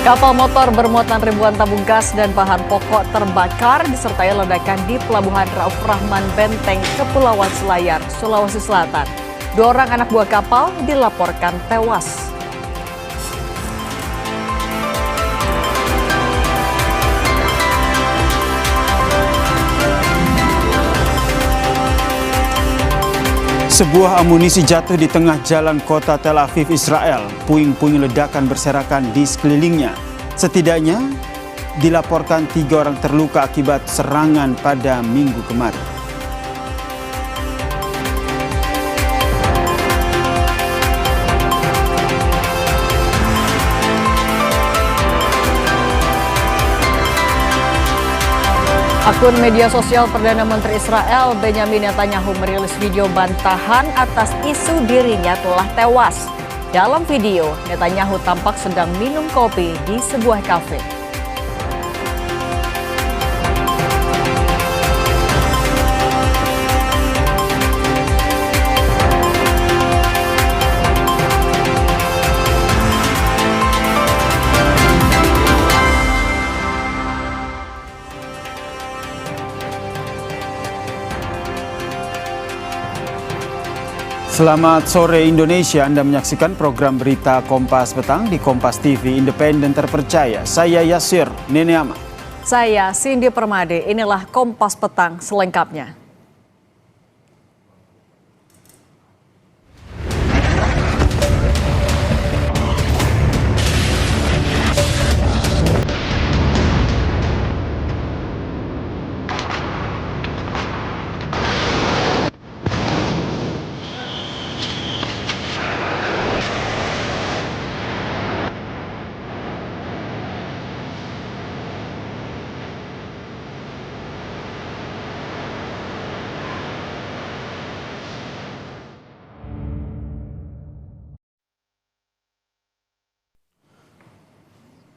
Kapal motor bermuatan ribuan tabung gas dan bahan pokok terbakar disertai ledakan di Pelabuhan Rauf Rahman Benteng, Kepulauan Selayar, Sulawesi Selatan. 2 orang anak buah kapal dilaporkan tewas. Sebuah amunisi jatuh di tengah jalan kota Tel Aviv, Israel. Puing-puing ledakan berserakan di sekelilingnya. Setidaknya dilaporkan 3 orang terluka akibat serangan pada Minggu kemarin. Akun media sosial Perdana Menteri Israel Benyamin Netanyahu merilis video bantahan atas isu dirinya telah tewas. Dalam video, Netanyahu tampak sedang minum kopi di sebuah kafe. Selamat sore Indonesia, Anda menyaksikan program berita Kompas Petang di Kompas TV Independen Terpercaya. Saya Yasir Neneama. Saya Cindy Permade, inilah Kompas Petang selengkapnya.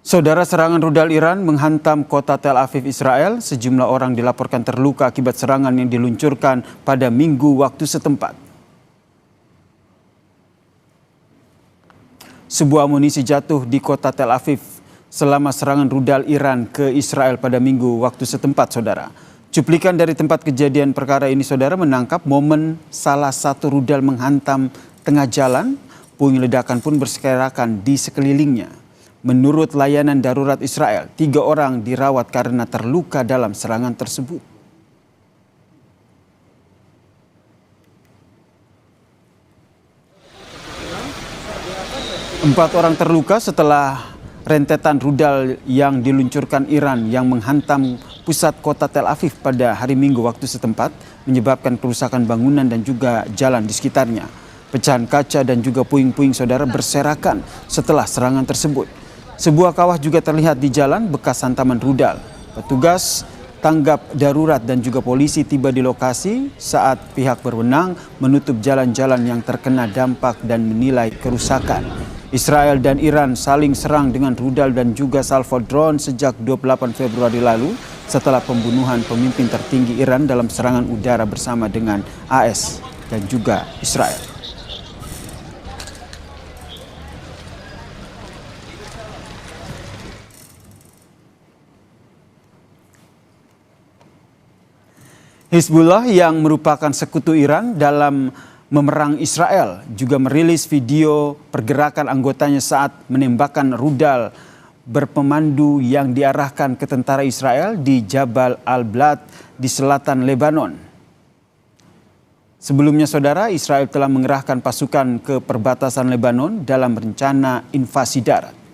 Saudara, serangan rudal Iran menghantam kota Tel Aviv, Israel. Sejumlah orang dilaporkan terluka akibat serangan yang diluncurkan pada Minggu waktu setempat. Sebuah amunisi jatuh di kota Tel Aviv selama serangan rudal Iran ke Israel pada Minggu waktu setempat, saudara. Cuplikan dari tempat kejadian perkara ini, saudara, menangkap momen salah satu rudal menghantam tengah jalan. Puing ledakan pun berserakan di sekelilingnya. Menurut layanan darurat Israel, 3 orang dirawat karena terluka dalam serangan tersebut. Empat orang terluka setelah rentetan rudal yang diluncurkan Iran yang menghantam pusat kota Tel Aviv pada hari Minggu waktu setempat, menyebabkan kerusakan bangunan dan juga jalan di sekitarnya. Pecahan kaca dan juga puing-puing, saudara, berserakan setelah serangan tersebut. Sebuah kawah juga terlihat di jalan bekas hantaman rudal. Petugas tanggap darurat dan juga polisi tiba di lokasi saat pihak berwenang menutup jalan-jalan yang terkena dampak dan menilai kerusakan. Israel dan Iran saling serang dengan rudal dan juga salvo drone sejak 28 Februari lalu setelah pembunuhan pemimpin tertinggi Iran dalam serangan udara bersama dengan AS dan juga Israel. Hizbullah yang merupakan sekutu Iran dalam memerang Israel juga merilis video pergerakan anggotanya saat menembakkan rudal berpemandu yang diarahkan ke tentara Israel di Jabal Al-Blad di selatan Lebanon. Sebelumnya, saudara, Israel telah mengerahkan pasukan ke perbatasan Lebanon dalam rencana invasi darat.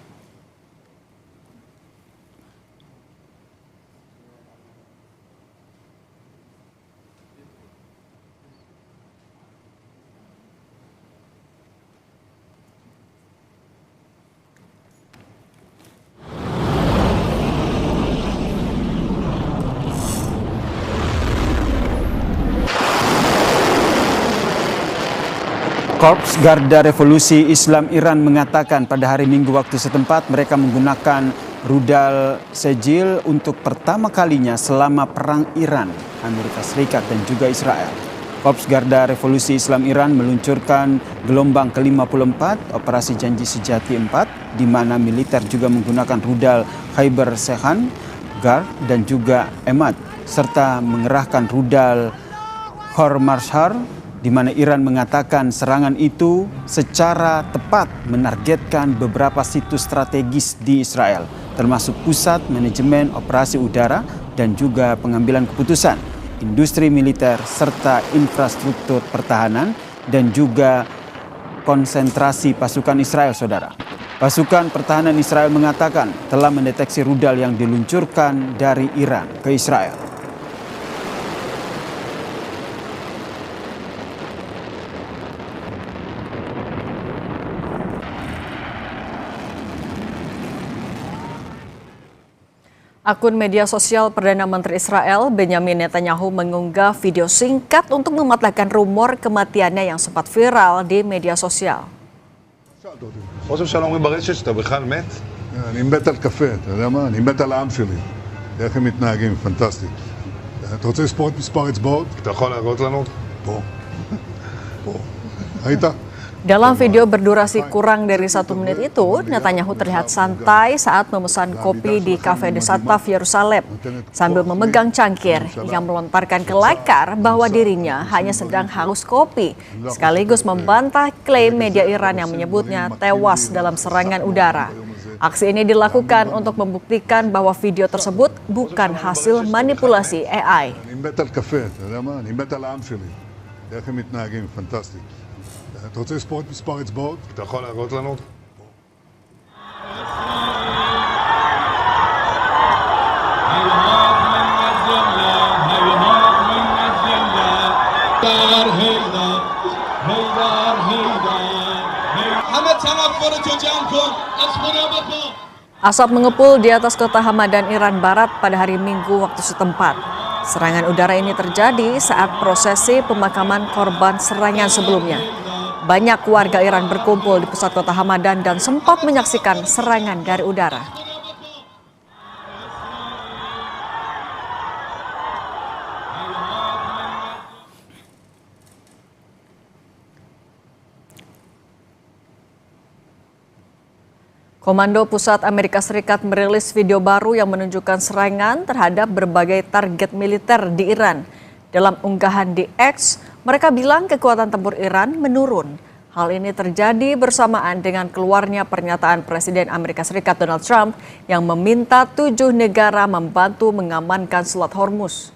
Korps Garda Revolusi Islam Iran mengatakan pada hari Minggu waktu setempat mereka menggunakan rudal Sejil untuk pertama kalinya selama perang Iran, Amerika Serikat dan juga Israel. Korps Garda Revolusi Islam Iran meluncurkan gelombang ke-54 Operasi Janji Sejati 4 di mana militer juga menggunakan rudal Khyber Sekhan, Gard, dan juga Emad, serta mengerahkan rudal Khor-Marshar, di mana Iran mengatakan serangan itu secara tepat menargetkan beberapa situs strategis di Israel, termasuk pusat manajemen operasi udara dan juga pengambilan keputusan, industri militer, serta infrastruktur pertahanan, dan juga konsentrasi pasukan Israel, saudara. Pasukan pertahanan Israel mengatakan telah mendeteksi rudal yang diluncurkan dari Iran ke Israel. Akun media sosial Perdana Menteri Israel Benyamin Netanyahu mengunggah video singkat untuk mematahkan rumor kematiannya yang sempat viral di media sosial. ראש הממשלה אומרים ברשת שאתה בכלל מת? אני מת על קפה, אתה יודע מה? אני מת על העם שלי. איך הם מתנהגים, פנטסטי. אתה רוצה לספור את מספר אצבעות? אתה יכול להראות לנו? פה. פה. ראית? Dalam video berdurasi kurang dari 1 menit itu, Netanyahu terlihat santai saat memesan kopi di Cafe de Sataf, Yerusalem, sambil memegang cangkir yang melontarkan kelakar bahwa dirinya hanya sedang haus kopi, sekaligus membantah klaim media Iran yang menyebutnya tewas dalam serangan udara. Aksi ini dilakukan untuk membuktikan bahwa video tersebut bukan hasil manipulasi AI. אני מת על קפה, אתה יודע מה? אני מת על העם שלי. איך הם מתנהגים, פנטסטי. אתה רוצה לספור את מספר אצבעות? אתה יכול להראות לנו? Asap mengepul di atas kota Hamadan, Iran Barat pada hari Minggu waktu setempat. Serangan udara ini terjadi saat prosesi pemakaman korban serangan sebelumnya. Banyak warga Iran berkumpul di pusat kota Hamadan dan sempat menyaksikan serangan dari udara. Komando Pusat Amerika Serikat merilis video baru yang menunjukkan serangan terhadap berbagai target militer di Iran. Dalam unggahan di X, mereka bilang kekuatan tempur Iran menurun. Hal ini terjadi bersamaan dengan keluarnya pernyataan Presiden Amerika Serikat Donald Trump yang meminta 7 negara membantu mengamankan Selat Hormuz.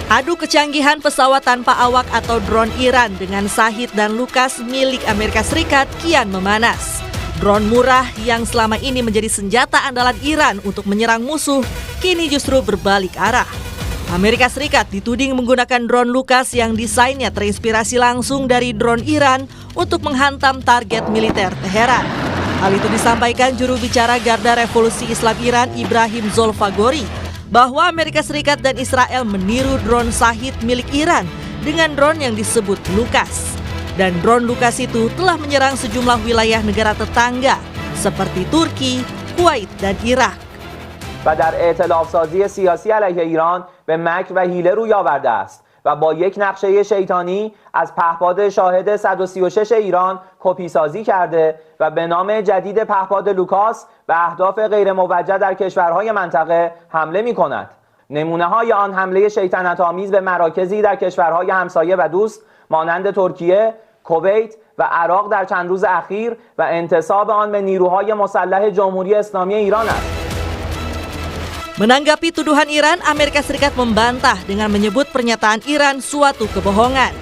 Adu kecanggihan pesawat tanpa awak atau drone Iran dengan Shahid dan Lucas milik Amerika Serikat kian memanas. Drone murah yang selama ini menjadi senjata andalan Iran untuk menyerang musuh, kini justru berbalik arah. Amerika Serikat dituding menggunakan drone Lucas yang desainnya terinspirasi langsung dari drone Iran untuk menghantam target militer Teheran. Hal itu disampaikan juru bicara Garda Revolusi Islam Iran Ibrahim Zolfagori, bahwa Amerika Serikat dan Israel meniru drone Shahid milik Iran dengan drone yang disebut Lucas. Dan drone Lucas itu telah menyerang sejumlah wilayah negara tetangga seperti Turki, Kuwait, dan Irak. و در ائتلاف‌سازی سیاسی علیه ایران به مکر و حیله روی آورده است و با یک نقشه شیطانی از پهپاد شاهد 136 ایران کپی سازی کرده و به نام جدید پهپاد لوکاس به اهداف غیر موجه در کشورهای منطقه حمله می‌کند. نمونه‌های آن حمله شیطنت‌آمیز به مراکزی در کشورهای همسایه و دوست مانند ترکیه، کویت و عراق در چند روز اخیر و انتصاب آن به نیروهای مسلح جمهوری اسلامی ایران است. Menanggapi tuduhan Iran, Amerika Serikat membantah dengan menyebut pernyataan Iran suatu kebohongan.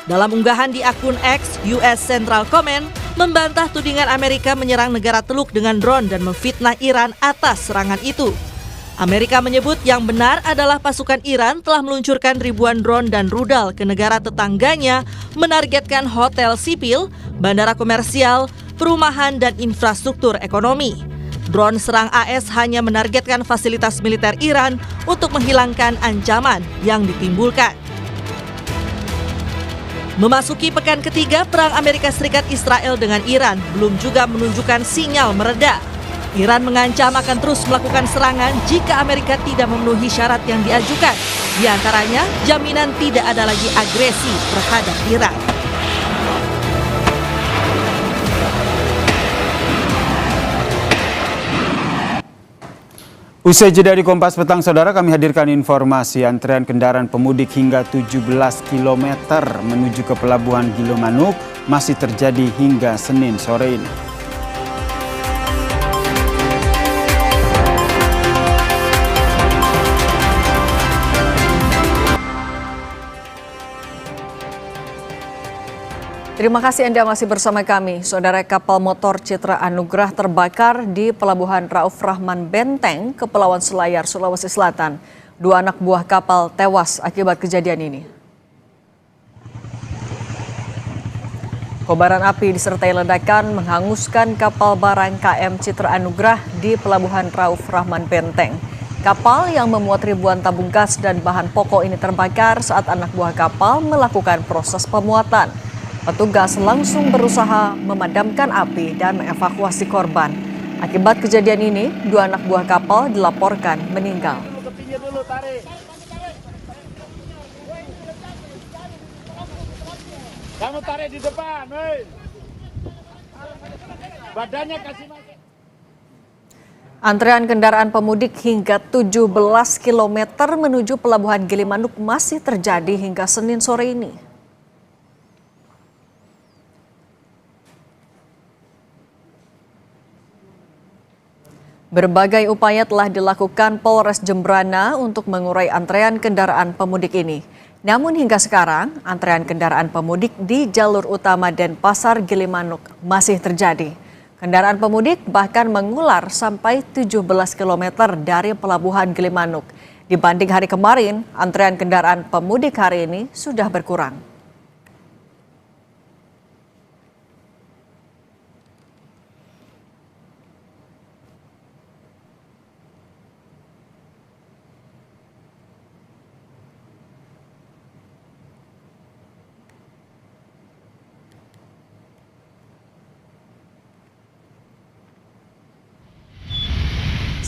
Dalam unggahan di akun X, US Central Command membantah tudingan Amerika menyerang negara Teluk dengan drone dan memfitnah Iran atas serangan itu. Amerika menyebut yang benar adalah pasukan Iran telah meluncurkan ribuan drone dan rudal ke negara tetangganya, menargetkan hotel sipil, bandara komersial, perumahan, dan infrastruktur ekonomi. Drone serang AS hanya menargetkan fasilitas militer Iran untuk menghilangkan ancaman yang ditimbulkan. Memasuki pekan ketiga perang Amerika Serikat Israel dengan Iran belum juga menunjukkan sinyal mereda. Iran mengancam akan terus melakukan serangan jika Amerika tidak memenuhi syarat yang diajukan. Di antaranya, jaminan tidak ada lagi agresi terhadap Iran. Usai jeda di Kompas Petang, Saudara, kami hadirkan informasi antrean kendaraan pemudik hingga 17 km menuju ke Pelabuhan Gilimanuk masih terjadi hingga Senin sore ini. Terima kasih Anda masih bersama kami. Saudara, kapal motor Citra Anugrah terbakar di Pelabuhan Rauf Rahman Benteng, Kepulauan Selayar, Sulawesi Selatan. 2 anak buah kapal tewas akibat kejadian ini. Kobaran api disertai ledakan menghanguskan kapal barang KM Citra Anugrah di Pelabuhan Rauf Rahman Benteng. Kapal yang memuat ribuan tabung gas dan bahan pokok ini terbakar saat anak buah kapal melakukan proses pemuatan. Petugas langsung berusaha memadamkan api dan mengevakuasi korban. Akibat kejadian ini, 2 anak buah kapal dilaporkan meninggal. Kamu tarik di depan, hei. Badannya kasih masuk. Antrean kendaraan pemudik hingga 17 km menuju Pelabuhan Gilimanuk masih terjadi hingga Senin sore ini. Berbagai upaya telah dilakukan Polres Jembrana untuk mengurai antrean kendaraan pemudik ini. Namun hingga sekarang, antrean kendaraan pemudik di jalur utama Denpasar Gilimanuk masih terjadi. Kendaraan pemudik bahkan mengular sampai 17 km dari Pelabuhan Gilimanuk. Dibanding hari kemarin, antrean kendaraan pemudik hari ini sudah berkurang.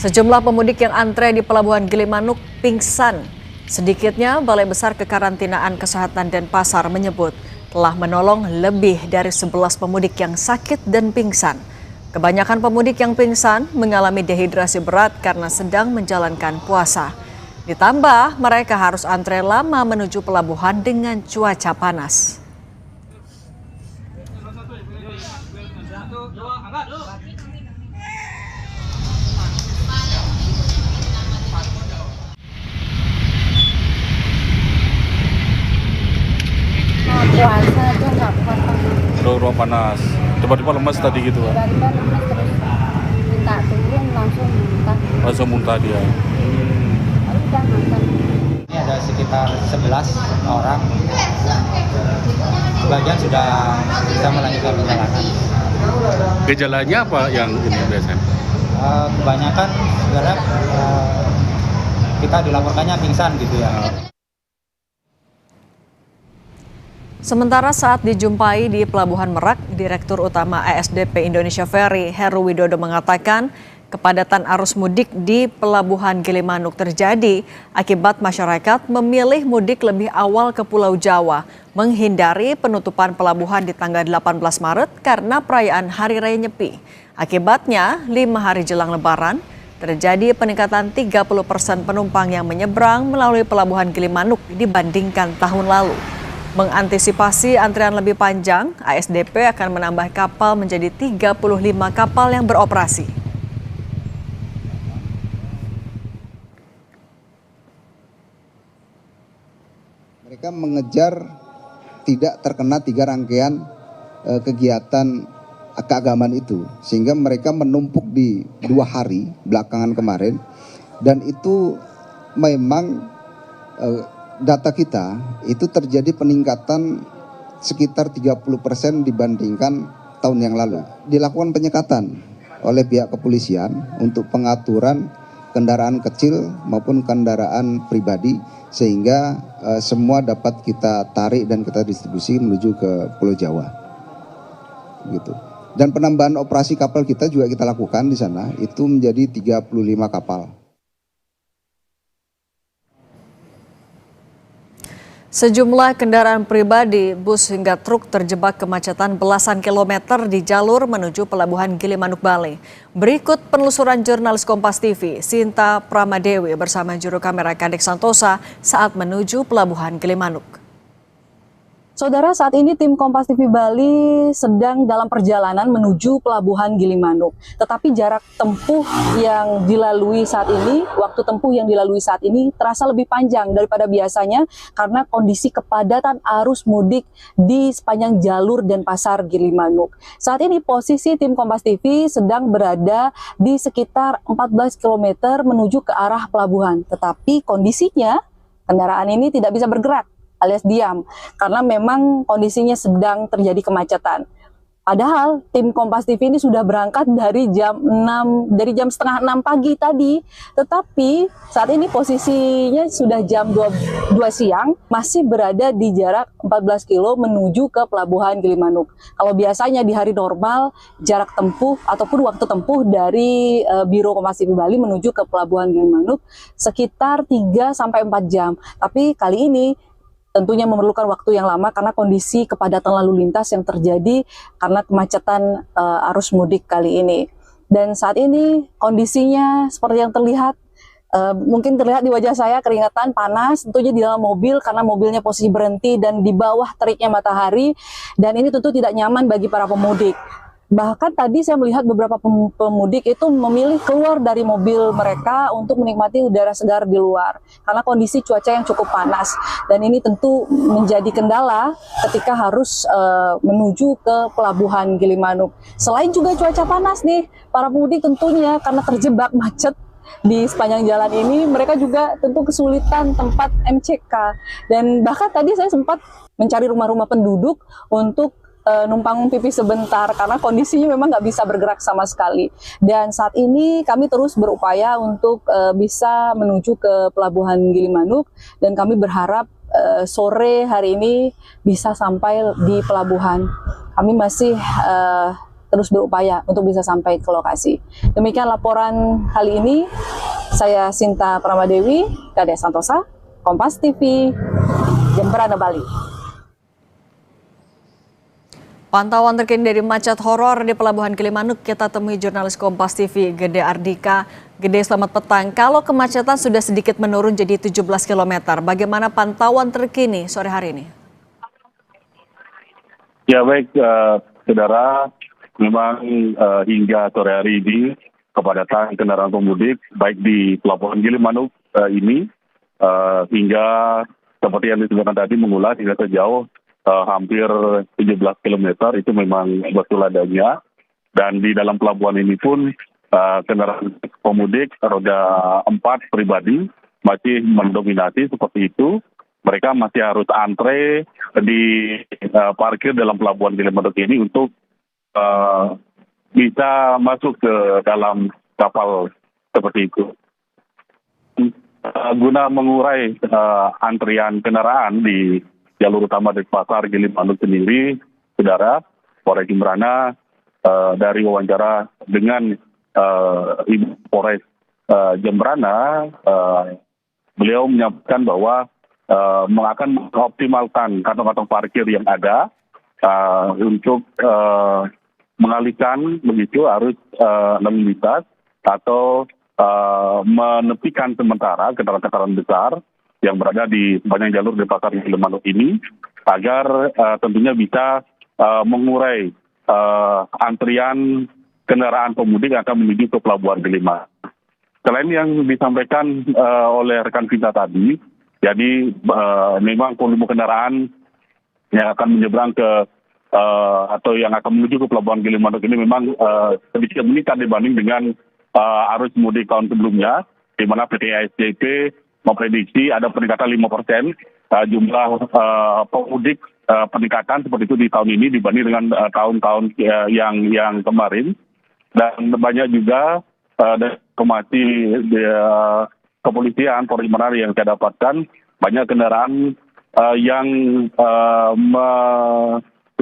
Sejumlah pemudik yang antre di Pelabuhan Gilimanuk pingsan. Sedikitnya Balai Besar Kekarantinaan Kesehatan Denpasar menyebut telah menolong lebih dari 11 pemudik yang sakit dan pingsan. Kebanyakan pemudik yang pingsan mengalami dehidrasi berat karena sedang menjalankan puasa. Ditambah mereka harus antre lama menuju pelabuhan dengan cuaca panas. Puasa aja nggak kuat. Ruang panas. Tiba-tiba lemas tadi gitu kan? Tiba-tiba lemas terus minta turun langsung muntah. Langsung muntah dia. Udah makan. Ini ada sekitar 11 orang. Sebagian sudah bisa melanjutkan perjalanan. Gejalanya apa yang ini biasanya? Kebanyakan sebenarnya kita dilaporkannya pingsan gitu ya. Sementara saat dijumpai di Pelabuhan Merak, Direktur Utama ASDP Indonesia Ferry Heru Widodo mengatakan kepadatan arus mudik di Pelabuhan Gilimanuk terjadi akibat masyarakat memilih mudik lebih awal ke Pulau Jawa, menghindari penutupan pelabuhan di tanggal 18 Maret karena perayaan Hari Raya Nyepi. Akibatnya, 5 hari jelang Lebaran, terjadi peningkatan 30% penumpang yang menyeberang melalui Pelabuhan Gilimanuk dibandingkan tahun lalu. Mengantisipasi antrean lebih panjang, ASDP akan menambah kapal menjadi 35 kapal yang beroperasi. Mereka mengejar tidak terkena 3 rangkaian kegiatan keagamaan itu, sehingga mereka menumpuk di 2 hari belakangan kemarin, dan itu memang data kita itu terjadi peningkatan sekitar 30% dibandingkan tahun yang lalu. Dilakukan penyekatan oleh pihak kepolisian untuk pengaturan kendaraan kecil maupun kendaraan pribadi, sehingga semua dapat kita tarik dan kita distribusi menuju ke Pulau Jawa. Gitu. Dan penambahan operasi kapal kita juga kita lakukan di sana, itu menjadi 35 kapal. Sejumlah kendaraan pribadi, bus hingga truk terjebak kemacetan belasan kilometer di jalur menuju Pelabuhan Gilimanuk, Bali. Berikut penelusuran jurnalis Kompas TV, Sinta Pramadewi bersama juru kamera Kadek Santosa saat menuju Pelabuhan Gilimanuk. Saudara, saat ini tim Kompas TV Bali sedang dalam perjalanan menuju Pelabuhan Gilimanuk. Tetapi jarak tempuh yang dilalui saat ini, waktu tempuh yang dilalui saat ini terasa lebih panjang daripada biasanya karena kondisi kepadatan arus mudik di sepanjang jalur Denpasar Gilimanuk. Saat ini posisi tim Kompas TV sedang berada di sekitar 14 km menuju ke arah pelabuhan. Tetapi kondisinya kendaraan ini tidak bisa bergerak alias diam, karena memang kondisinya sedang terjadi kemacetan. Padahal tim Kompas TV ini sudah berangkat dari jam 5:30 pagi tadi, tetapi saat ini posisinya sudah jam 2 siang, masih berada di jarak 14 kilo menuju ke Pelabuhan Gilimanuk. Kalau biasanya di hari normal, jarak tempuh ataupun waktu tempuh dari Biro Kompas TV Bali menuju ke Pelabuhan Gilimanuk sekitar 3-4 jam. Tapi kali ini tentunya memerlukan waktu yang lama karena kondisi kepadatan lalu lintas yang terjadi karena kemacetan arus mudik kali ini. Dan saat ini kondisinya seperti yang terlihat, mungkin terlihat di wajah saya keringatan, panas, tentunya di dalam mobil karena mobilnya posisi berhenti dan di bawah teriknya matahari, dan ini tentu tidak nyaman bagi para pemudik. Bahkan tadi saya melihat beberapa pemudik itu memilih keluar dari mobil mereka untuk menikmati udara segar di luar karena kondisi cuaca yang cukup panas, dan ini tentu menjadi kendala ketika harus menuju ke Pelabuhan Gilimanuk. Selain juga cuaca panas nih, para pemudik tentunya karena terjebak macet di sepanjang jalan ini, mereka juga tentu kesulitan tempat MCK, dan bahkan tadi saya sempat mencari rumah-rumah penduduk untuk numpang pipi sebentar karena kondisinya memang nggak bisa bergerak sama sekali. Dan saat ini kami terus berupaya untuk bisa menuju ke Pelabuhan Gilimanuk, dan kami berharap sore hari ini bisa sampai di pelabuhan. Kami masih terus berupaya untuk bisa sampai ke lokasi. Demikian laporan kali ini. Saya Sinta Pramadewi, Kadek Santosa, Kompas TV, Jemberana, Bali. Pantauan terkini dari macet horor di Pelabuhan Gilimanuk kita temui jurnalis Kompas TV Gede Ardika. Gede, selamat petang. Kalau kemacetan sudah sedikit menurun jadi 17 km, bagaimana pantauan terkini sore hari ini? Ya baik, saudara, memang hingga sore hari ini kepadatan kendaraan pemudik baik di Pelabuhan Gilimanuk ini hingga seperti yang disebutkan tadi mengulas hingga sejauh hampir 17 km itu memang betul adanya. Dan di dalam pelabuhan ini pun kendaraan pemudik roda 4 pribadi masih mendominasi seperti itu. Mereka masih harus antre di parkir dalam Pelabuhan Gilimanuk ini untuk bisa masuk ke dalam kapal seperti itu. Guna mengurai antrian kendaraan di jalur utama Denpasar Gilimanuk sendiri, saudara, Polres Jemberana dari wawancara dengan Ibu Polres Jemberana, beliau menyampaikan bahwa akan mengoptimalkan kantong-kantong parkir yang ada untuk mengalihkan begitu arus lalu lintas atau menepikan sementara kendaraan-kendaraan besar yang berada di sepanjang jalur Denpasar Gilimanuk ini agar tentunya bisa mengurai antrian kendaraan pemudik yang akan menuju ke Pelabuhan Gilimanuk. Selain yang disampaikan oleh rekan kita tadi, jadi memang volume kendaraan yang akan menyeberang ke atau yang akan menuju ke Pelabuhan Gilimanuk ini memang sedikit meningkat dibanding dengan arus mudik tahun sebelumnya, di mana PT ASDP memprediksi ada peningkatan 5% jumlah pemudik peningkatan seperti itu di tahun ini dibanding dengan tahun-tahun yang kemarin. Dan banyak juga informasi kepolisian Polres Jemberana yang saya dapatkan, banyak kendaraan yang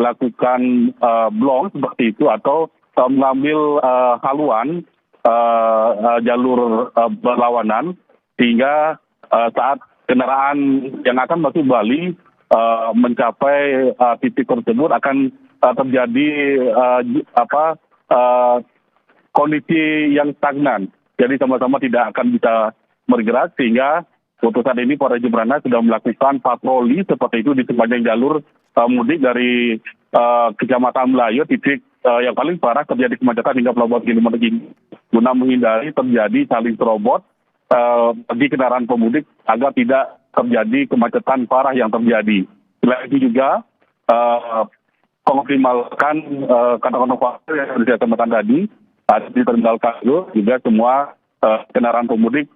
melakukan blong seperti itu atau mengambil haluan jalur berlawanan, sehingga saat kendaraan yang akan masuk Bali mencapai titik tersebut akan terjadi kondisi yang stagnan. Jadi sama-sama tidak akan bisa bergerak, sehingga untuk saat ini Polres Jemberana sudah melakukan patroli seperti itu di sepanjang jalur mudik dari Kecamatan Melayu, titik yang paling parah terjadi kemacetan hingga Pelabuhan Gilimanuk ini, guna menghindari terjadi saling serobot bagi kendaraan pemudik agar tidak terjadi kemacetan parah yang terjadi. Selain itu juga mengoptimalkan kantong-kantong yang sudah disampaikan tadi, ada di terminal kargo juga semua kendaraan pemudik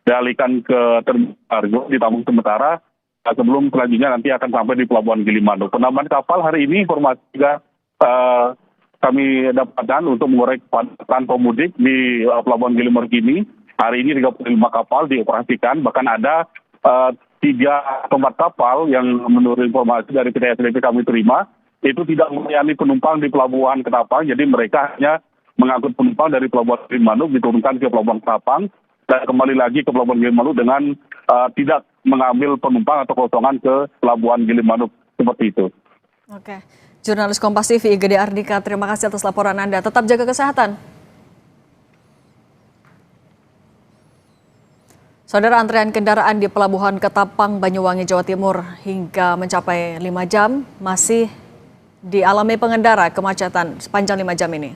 dialihkan ke terminal kargo ditampung sementara sebelum selanjutnya nanti akan sampai di Pelabuhan Gilimanuk. Penambahan kapal hari ini informasi juga kami dapatkan untuk mengurai kepadatan pemudik di Pelabuhan Gilimanuk ini. Hari ini 35 kapal dioperasikan, bahkan ada 3 tempat kapal yang menurut informasi dari PT SDP kami terima itu tidak melayani penumpang di Pelabuhan Ketapang, jadi mereka hanya mengangkut penumpang dari Pelabuhan Gilimanuk diturunkan ke Pelabuhan Ketapang dan kembali lagi ke Pelabuhan Gilimanuk dengan tidak mengambil penumpang atau kosongan ke Pelabuhan Gilimanuk seperti itu. Oke, jurnalis Kompas TV Gede Ardika, terima kasih atas laporan Anda. Tetap jaga kesehatan. Saudara, antrean kendaraan di Pelabuhan Ketapang, Banyuwangi, Jawa Timur hingga mencapai 5 jam masih dialami pengendara kemacetan sepanjang 5 jam ini.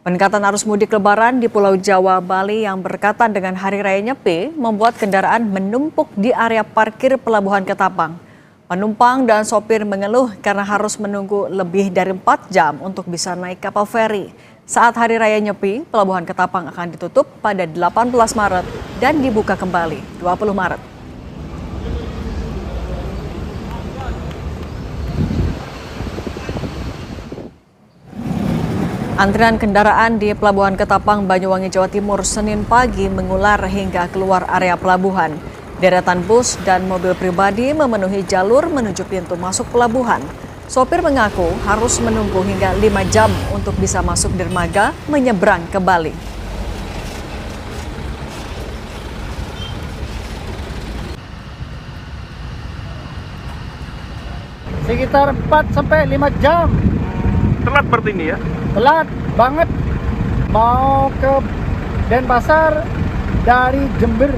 Peningkatan arus mudik Lebaran di Pulau Jawa, Bali yang berkaitan dengan Hari Raya Nyepi membuat kendaraan menumpuk di area parkir Pelabuhan Ketapang. Penumpang dan sopir mengeluh karena harus menunggu lebih dari 4 jam untuk bisa naik kapal feri. Saat Hari Raya Nyepi, Pelabuhan Ketapang akan ditutup pada 18 Maret dan dibuka kembali 20 Maret. Antrian kendaraan di Pelabuhan Ketapang, Banyuwangi, Jawa Timur Senin pagi mengular hingga keluar area pelabuhan. Deretan bus dan mobil pribadi memenuhi jalur menuju pintu masuk pelabuhan. Sopir mengaku harus menunggu hingga 5 jam untuk bisa masuk dermaga menyeberang ke Bali. Sekitar 4 sampai 5 jam. Telat seperti ini ya? Telat banget. Mau ke Denpasar dari Jember.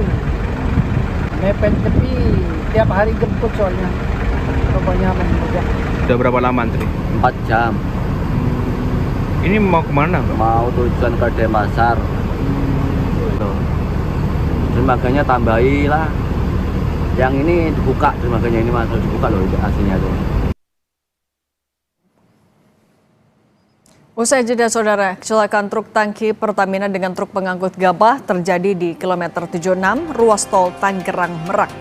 Mepet tepi, tiap hari jemput soalnya. Pokoknya mudah. Udah berapa lama antri? 4 jam. Ini mau kemana? Mau tujuan ke Denpasar. Dermaganya tambahi lah. Yang ini dibuka, dermaganya ini masuk dibuka loh aslinya tuh. Usai jeda saudara, kecelakaan truk tangki Pertamina dengan truk pengangkut gabah terjadi di kilometer 76 ruas tol Tangerang Merak.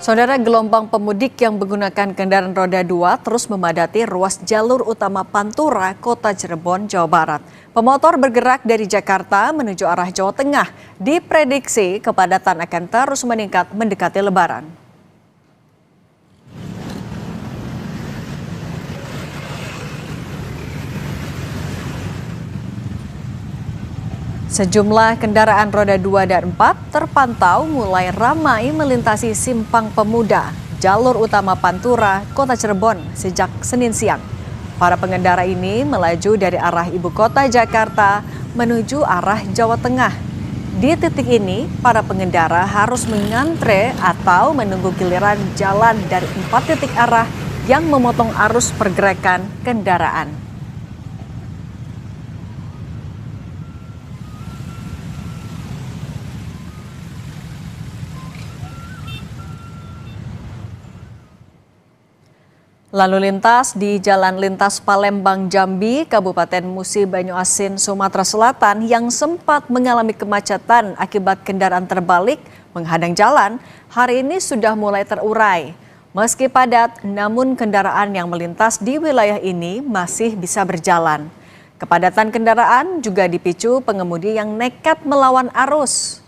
Saudara, gelombang pemudik yang menggunakan kendaraan roda 2 terus memadati ruas jalur utama Pantura, Kota Cirebon, Jawa Barat. Pemotor bergerak dari Jakarta menuju arah Jawa Tengah. Diprediksi kepadatan akan terus meningkat mendekati Lebaran. Sejumlah kendaraan roda 2 dan 4 terpantau mulai ramai melintasi Simpang Pemuda, jalur utama Pantura, Kota Cirebon sejak Senin siang. Para pengendara ini melaju dari arah ibu kota Jakarta menuju arah Jawa Tengah. Di titik ini, para pengendara harus mengantre atau menunggu giliran jalan dari 4 titik arah yang memotong arus pergerakan kendaraan. Lalu lintas di Jalan Lintas Palembang Jambi, Kabupaten Musi Banyuasin, Sumatera Selatan yang sempat mengalami kemacetan akibat kendaraan terbalik menghadang jalan, hari ini sudah mulai terurai. Meski padat, namun kendaraan yang melintas di wilayah ini masih bisa berjalan. Kepadatan kendaraan juga dipicu pengemudi yang nekat melawan arus.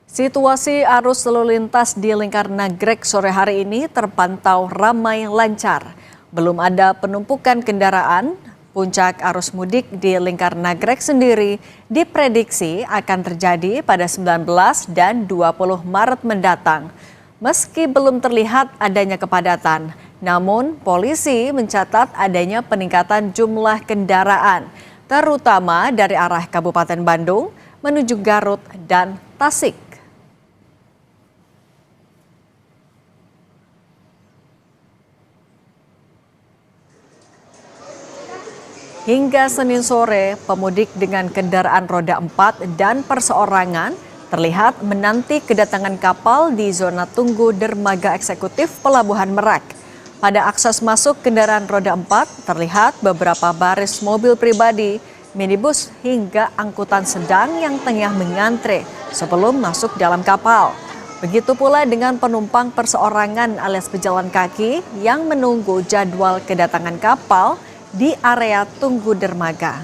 Situasi arus lalu lintas di Lingkar Nagrek sore hari ini terpantau ramai lancar. Belum ada penumpukan kendaraan. Puncak arus mudik di Lingkar Nagrek sendiri diprediksi akan terjadi pada 19 dan 20 Maret mendatang. Meski belum terlihat adanya kepadatan, namun polisi mencatat adanya peningkatan jumlah kendaraan, terutama dari arah Kabupaten Bandung menuju Garut dan Tasik. Hingga Senin sore, pemudik dengan kendaraan roda 4 dan perseorangan terlihat menanti kedatangan kapal di zona tunggu dermaga eksekutif Pelabuhan Merak. Pada akses masuk kendaraan roda 4 terlihat beberapa baris mobil pribadi, minibus hingga angkutan sedang yang tengah mengantre sebelum masuk dalam kapal. Begitu pula dengan penumpang perseorangan alias pejalan kaki yang menunggu jadwal kedatangan kapal di area tunggu dermaga.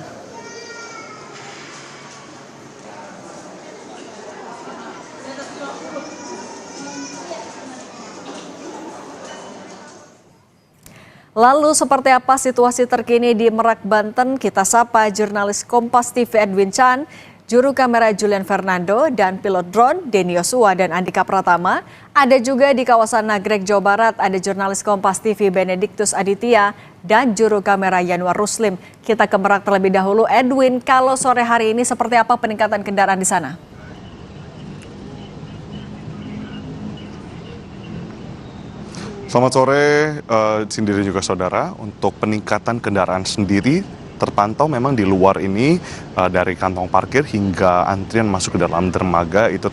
Lalu seperti apa situasi terkini di Merak, Banten? Kita sapa jurnalis Kompas TV Edwin Chan, juru kamera Julian Fernando, dan pilot drone Denny Yosua dan Andika Pratama. Ada juga di kawasan Nagrek, Jawa Barat, ada jurnalis Kompas TV Benediktus Aditya dan juru kamera Yanwar Ruslim. Kita ke Merak terlebih dahulu. Edwin, kalau sore hari ini seperti apa peningkatan kendaraan di sana? Selamat sore, sendiri juga saudara. Untuk peningkatan kendaraan sendiri terpantau memang di luar ini dari kantong parkir hingga antrian masuk ke dalam dermaga itu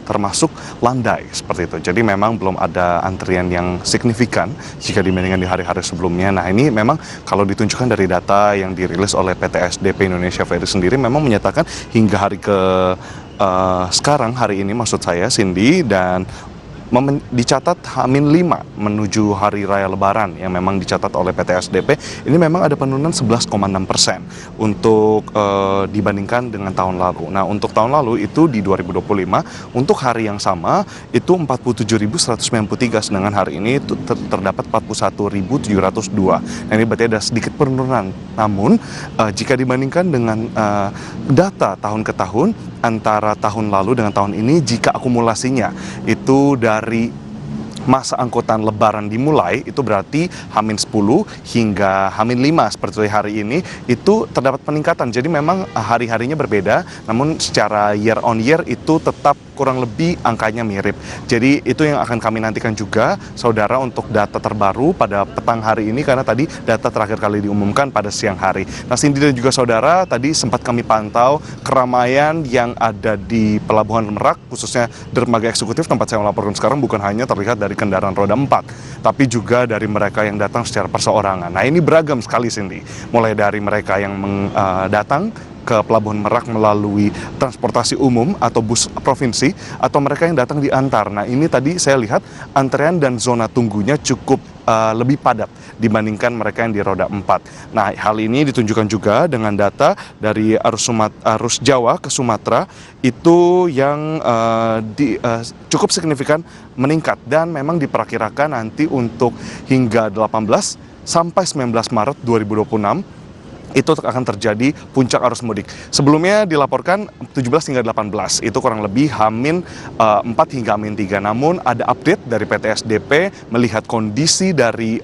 termasuk landai seperti itu. Jadi memang belum ada antrian yang signifikan jika dibandingkan di hari-hari sebelumnya. Nah ini memang kalau ditunjukkan dari data yang dirilis oleh PT SDP Indonesia Ferry sendiri memang menyatakan hingga hari sekarang hari ini maksud saya Cindy, dan dicatat H-5 menuju Hari Raya Lebaran yang memang dicatat oleh PT SDP, ini memang ada penurunan 11,6% untuk dibandingkan dengan tahun lalu. Nah untuk tahun lalu itu di 2025 untuk hari yang sama itu 47.193, sedangkan hari ini itu terdapat 41.702. Nah ini berarti ada sedikit penurunan. Namun jika dibandingkan dengan data tahun ke tahun, antara tahun lalu dengan tahun ini, jika akumulasinya itu dari masa angkutan lebaran dimulai, itu berarti H-10 hingga H-5 seperti hari ini, itu terdapat peningkatan. Jadi memang hari-harinya berbeda, namun secara year on year itu tetap kurang lebih angkanya mirip. Jadi itu yang akan kami nantikan juga, saudara, untuk data terbaru pada petang hari ini, karena tadi data terakhir kali diumumkan pada siang hari. Nah, Cindy dan juga saudara, tadi sempat kami pantau keramaian yang ada di Pelabuhan Merak, khususnya dermaga eksekutif tempat saya melaporkan sekarang, bukan hanya terlihat dari kendaraan roda 4, tapi juga dari mereka yang datang secara perseorangan. Nah, ini beragam sekali, Cindy. Mulai dari mereka yang datang ke Pelabuhan Merak melalui transportasi umum atau bus provinsi, atau mereka yang datang diantar. Nah ini tadi saya lihat antrean dan zona tunggunya cukup lebih padat dibandingkan mereka yang di roda 4. Nah hal ini ditunjukkan juga dengan data dari arus Jawa ke Sumatera itu yang cukup signifikan meningkat, dan memang diperkirakan nanti untuk hingga 18 sampai 19 Maret 2026 itu akan terjadi puncak arus mudik. Sebelumnya dilaporkan 17 hingga 18, itu kurang lebih H-4 hingga H-3. Namun ada update dari PT SDP melihat kondisi dari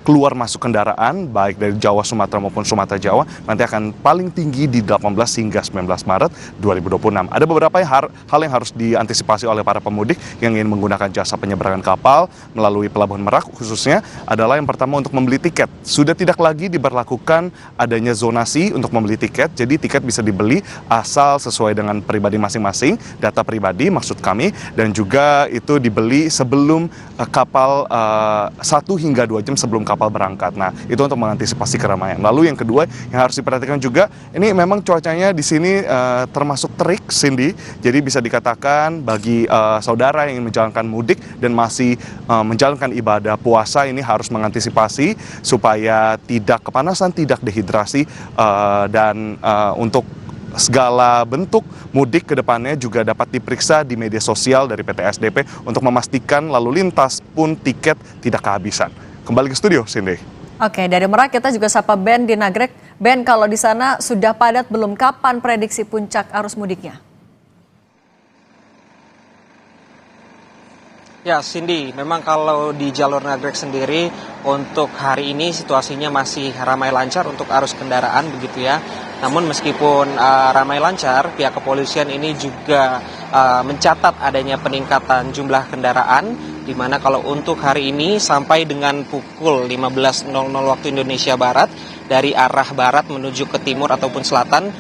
keluar masuk kendaraan, baik dari Jawa, Sumatera maupun Sumatera Jawa, nanti akan paling tinggi di 18 hingga 19 Maret 2026. Ada beberapa hal yang harus diantisipasi oleh para pemudik yang ingin menggunakan jasa penyeberangan kapal melalui Pelabuhan Merak khususnya, adalah yang pertama untuk membeli tiket. Sudah tidak lagi diberlakukan adanya zonasi untuk membeli tiket, jadi tiket bisa dibeli asal sesuai dengan pribadi masing-masing, data pribadi maksud kami, dan juga itu dibeli sebelum kapal 1 hingga 2 jam sebelum kapal berangkat. Nah, itu untuk mengantisipasi keramaian. Lalu yang kedua yang harus diperhatikan juga, ini memang cuacanya di sini termasuk terik, Cindy, jadi bisa dikatakan bagi saudara yang ingin menjalankan mudik dan masih menjalankan ibadah puasa, ini harus mengantisipasi supaya tidak kepanasan, tidak dehidrasi, dan untuk segala bentuk mudik ke depannya juga dapat diperiksa di media sosial dari PT SDP untuk memastikan lalu lintas pun tiket tidak kehabisan. Kembali ke studio, Cindy. Oke, dari Merak kita juga sapa Ben di Nagrek. Ben, kalau di sana sudah padat belum? Kapan prediksi puncak arus mudiknya? Ya, Cindy, memang kalau di jalur Nagrek sendiri untuk hari ini situasinya masih ramai lancar untuk arus kendaraan begitu ya. Namun meskipun ramai lancar, pihak kepolisian ini juga mencatat adanya peningkatan jumlah kendaraan, di mana kalau untuk hari ini sampai dengan pukul 15.00 waktu Indonesia Barat, dari arah barat menuju ke timur ataupun selatan,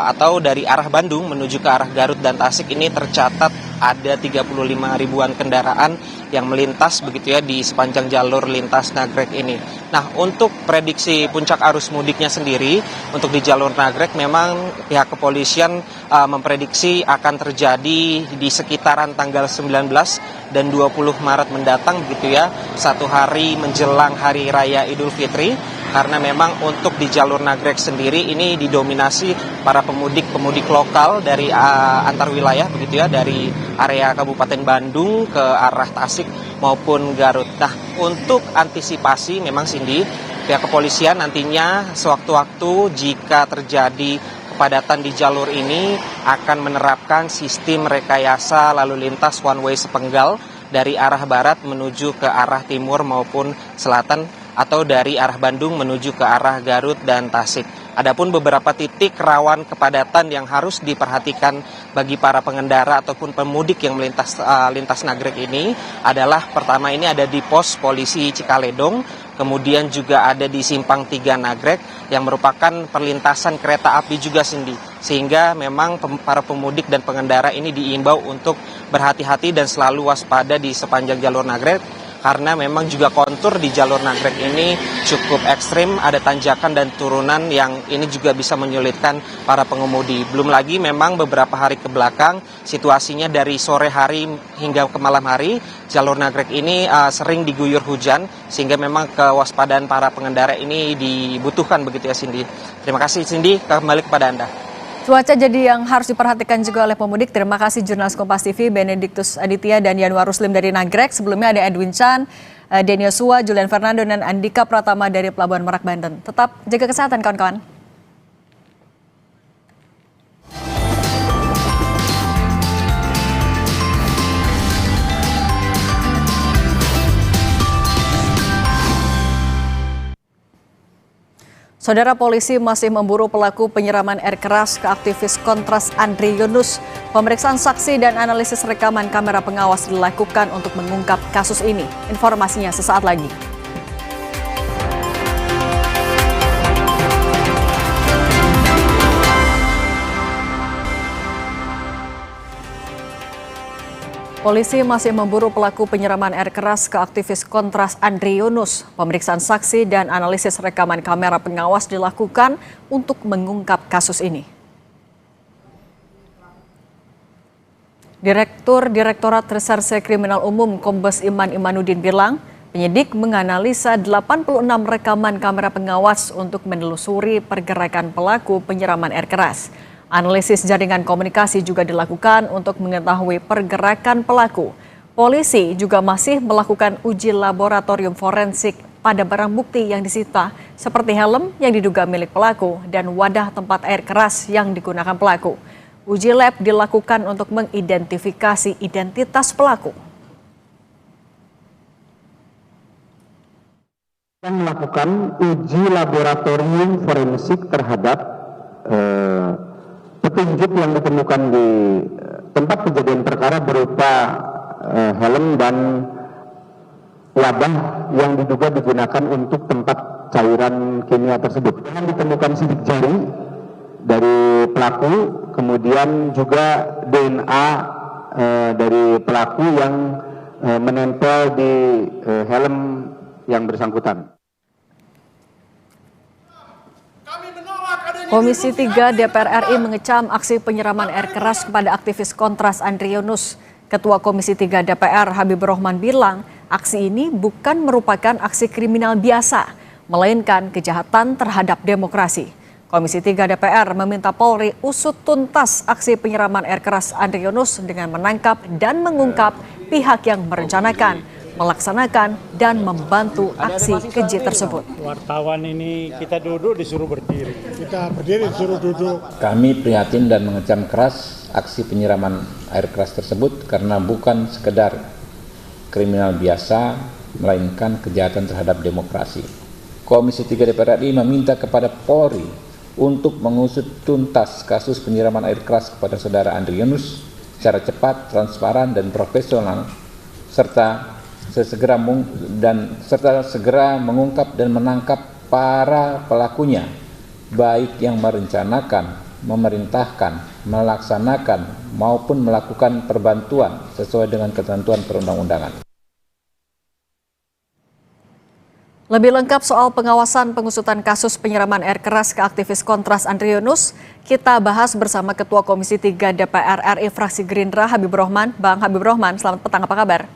atau dari arah Bandung menuju ke arah Garut dan Tasik, ini tercatat ada 35 ribuan kendaraan yang melintas begitu ya di sepanjang jalur lintas Nagrek ini. Nah, untuk prediksi puncak arus mudiknya sendiri untuk di jalur Nagrek memang pihak kepolisian memprediksi akan terjadi di sekitaran tanggal 19 dan 20 Maret mendatang begitu ya, 1 hari menjelang Hari Raya Idul Fitri, karena memang untuk di jalur Nagrek sendiri ini didominasi para pemudik lokal dari antar wilayah begitu ya, dari area Kabupaten Bandung ke arah Tasik maupun Garut. Nah, untuk antisipasi memang Cindy, pihak kepolisian nantinya sewaktu-waktu jika terjadi kepadatan di jalur ini akan menerapkan sistem rekayasa lalu lintas one way sepenggal dari arah barat menuju ke arah timur maupun selatan, atau dari arah Bandung menuju ke arah Garut dan Tasik. Adapun beberapa titik rawan kepadatan yang harus diperhatikan bagi para pengendara ataupun pemudik yang lintas Nagrek ini adalah, pertama ini ada di pos polisi Cikaledong, kemudian juga ada di Simpang 3 Nagrek yang merupakan perlintasan kereta api juga, Cindy. Sehingga memang para pemudik dan pengendara ini diimbau untuk berhati-hati dan selalu waspada di sepanjang jalur Nagrek, karena memang juga kontur di jalur Nagrek ini cukup ekstrim, ada tanjakan dan turunan yang ini juga bisa menyulitkan para pengemudi. Belum lagi memang beberapa hari ke belakang situasinya dari sore hari hingga ke malam hari, jalur Nagrek ini sering diguyur hujan, sehingga memang kewaspadaan para pengendara ini dibutuhkan begitu ya, Cindy. Terima kasih, Cindy, kembali kepada Anda. Cuaca jadi yang harus diperhatikan juga oleh pemudik. Terima kasih jurnalis Kompas TV Benediktus Aditya dan Yanwar Ruslim dari Nagrek. Sebelumnya ada Edwin Chan, Denny Yosua, Julian Fernando, dan Andika Pratama dari Pelabuhan Merak, Banten. Tetap jaga kesehatan kawan-kawan. Saudara, polisi masih memburu pelaku penyiraman air keras ke aktivis kontras Andri Yunus. Pemeriksaan saksi dan analisis rekaman kamera pengawas dilakukan untuk mengungkap kasus ini. Informasinya sesaat lagi. Polisi masih memburu pelaku penyiraman air keras ke aktivis kontras Andri Yunus. Pemeriksaan saksi dan analisis rekaman kamera pengawas dilakukan untuk mengungkap kasus ini. Direktorat Reserse Kriminal Umum Kombes Iman Imanuddin bilang, penyidik menganalisa 86 rekaman kamera pengawas untuk menelusuri pergerakan pelaku penyiraman air keras. Analisis jaringan komunikasi juga dilakukan untuk mengetahui pergerakan pelaku. Polisi juga masih melakukan uji laboratorium forensik pada barang bukti yang disita, seperti helm yang diduga milik pelaku dan wadah tempat air keras yang digunakan pelaku. Uji lab dilakukan untuk mengidentifikasi identitas pelaku. Dan melakukan uji laboratorium forensik terhadap petunjuk yang ditemukan di tempat kejadian perkara berupa helm dan wadah yang diduga digunakan untuk tempat cairan kimia tersebut. Dan ditemukan sidik jari dari pelaku, kemudian juga DNA dari pelaku yang menempel di helm yang bersangkutan. Komisi 3 DPR RI mengecam aksi penyiraman air keras kepada aktivis Kontras Andri Yunus. Ketua Komisi 3 DPR Habibur Rahman bilang, aksi ini bukan merupakan aksi kriminal biasa, melainkan kejahatan terhadap demokrasi. Komisi 3 DPR meminta Polri usut tuntas aksi penyiraman air keras Andri Yunus dengan menangkap dan mengungkap pihak yang merencanakan, melaksanakan, dan membantu aksi keji tersebut. Wartawan ini kita duduk disuruh berdiri. Kita berdiri disuruh duduk. Kami prihatin dan mengecam keras aksi penyiraman air keras tersebut karena bukan sekedar kriminal biasa, melainkan kejahatan terhadap demokrasi. Komisi 3 DPR RI meminta kepada Polri untuk mengusut tuntas kasus penyiraman air keras kepada saudara Andri Yunus secara cepat, transparan, dan profesional, serta segera mengungkap dan menangkap para pelakunya, baik yang merencanakan, memerintahkan, melaksanakan, maupun melakukan perbantuan sesuai dengan ketentuan perundang-undangan. Lebih lengkap soal pengawasan pengusutan kasus penyiraman air keras ke aktivis Kontras Andri Yunus, kita bahas bersama Ketua Komisi 3 DPR RI fraksi Gerindra Habibur Rahman. Bang Habibur Rahman, selamat petang, apa kabar?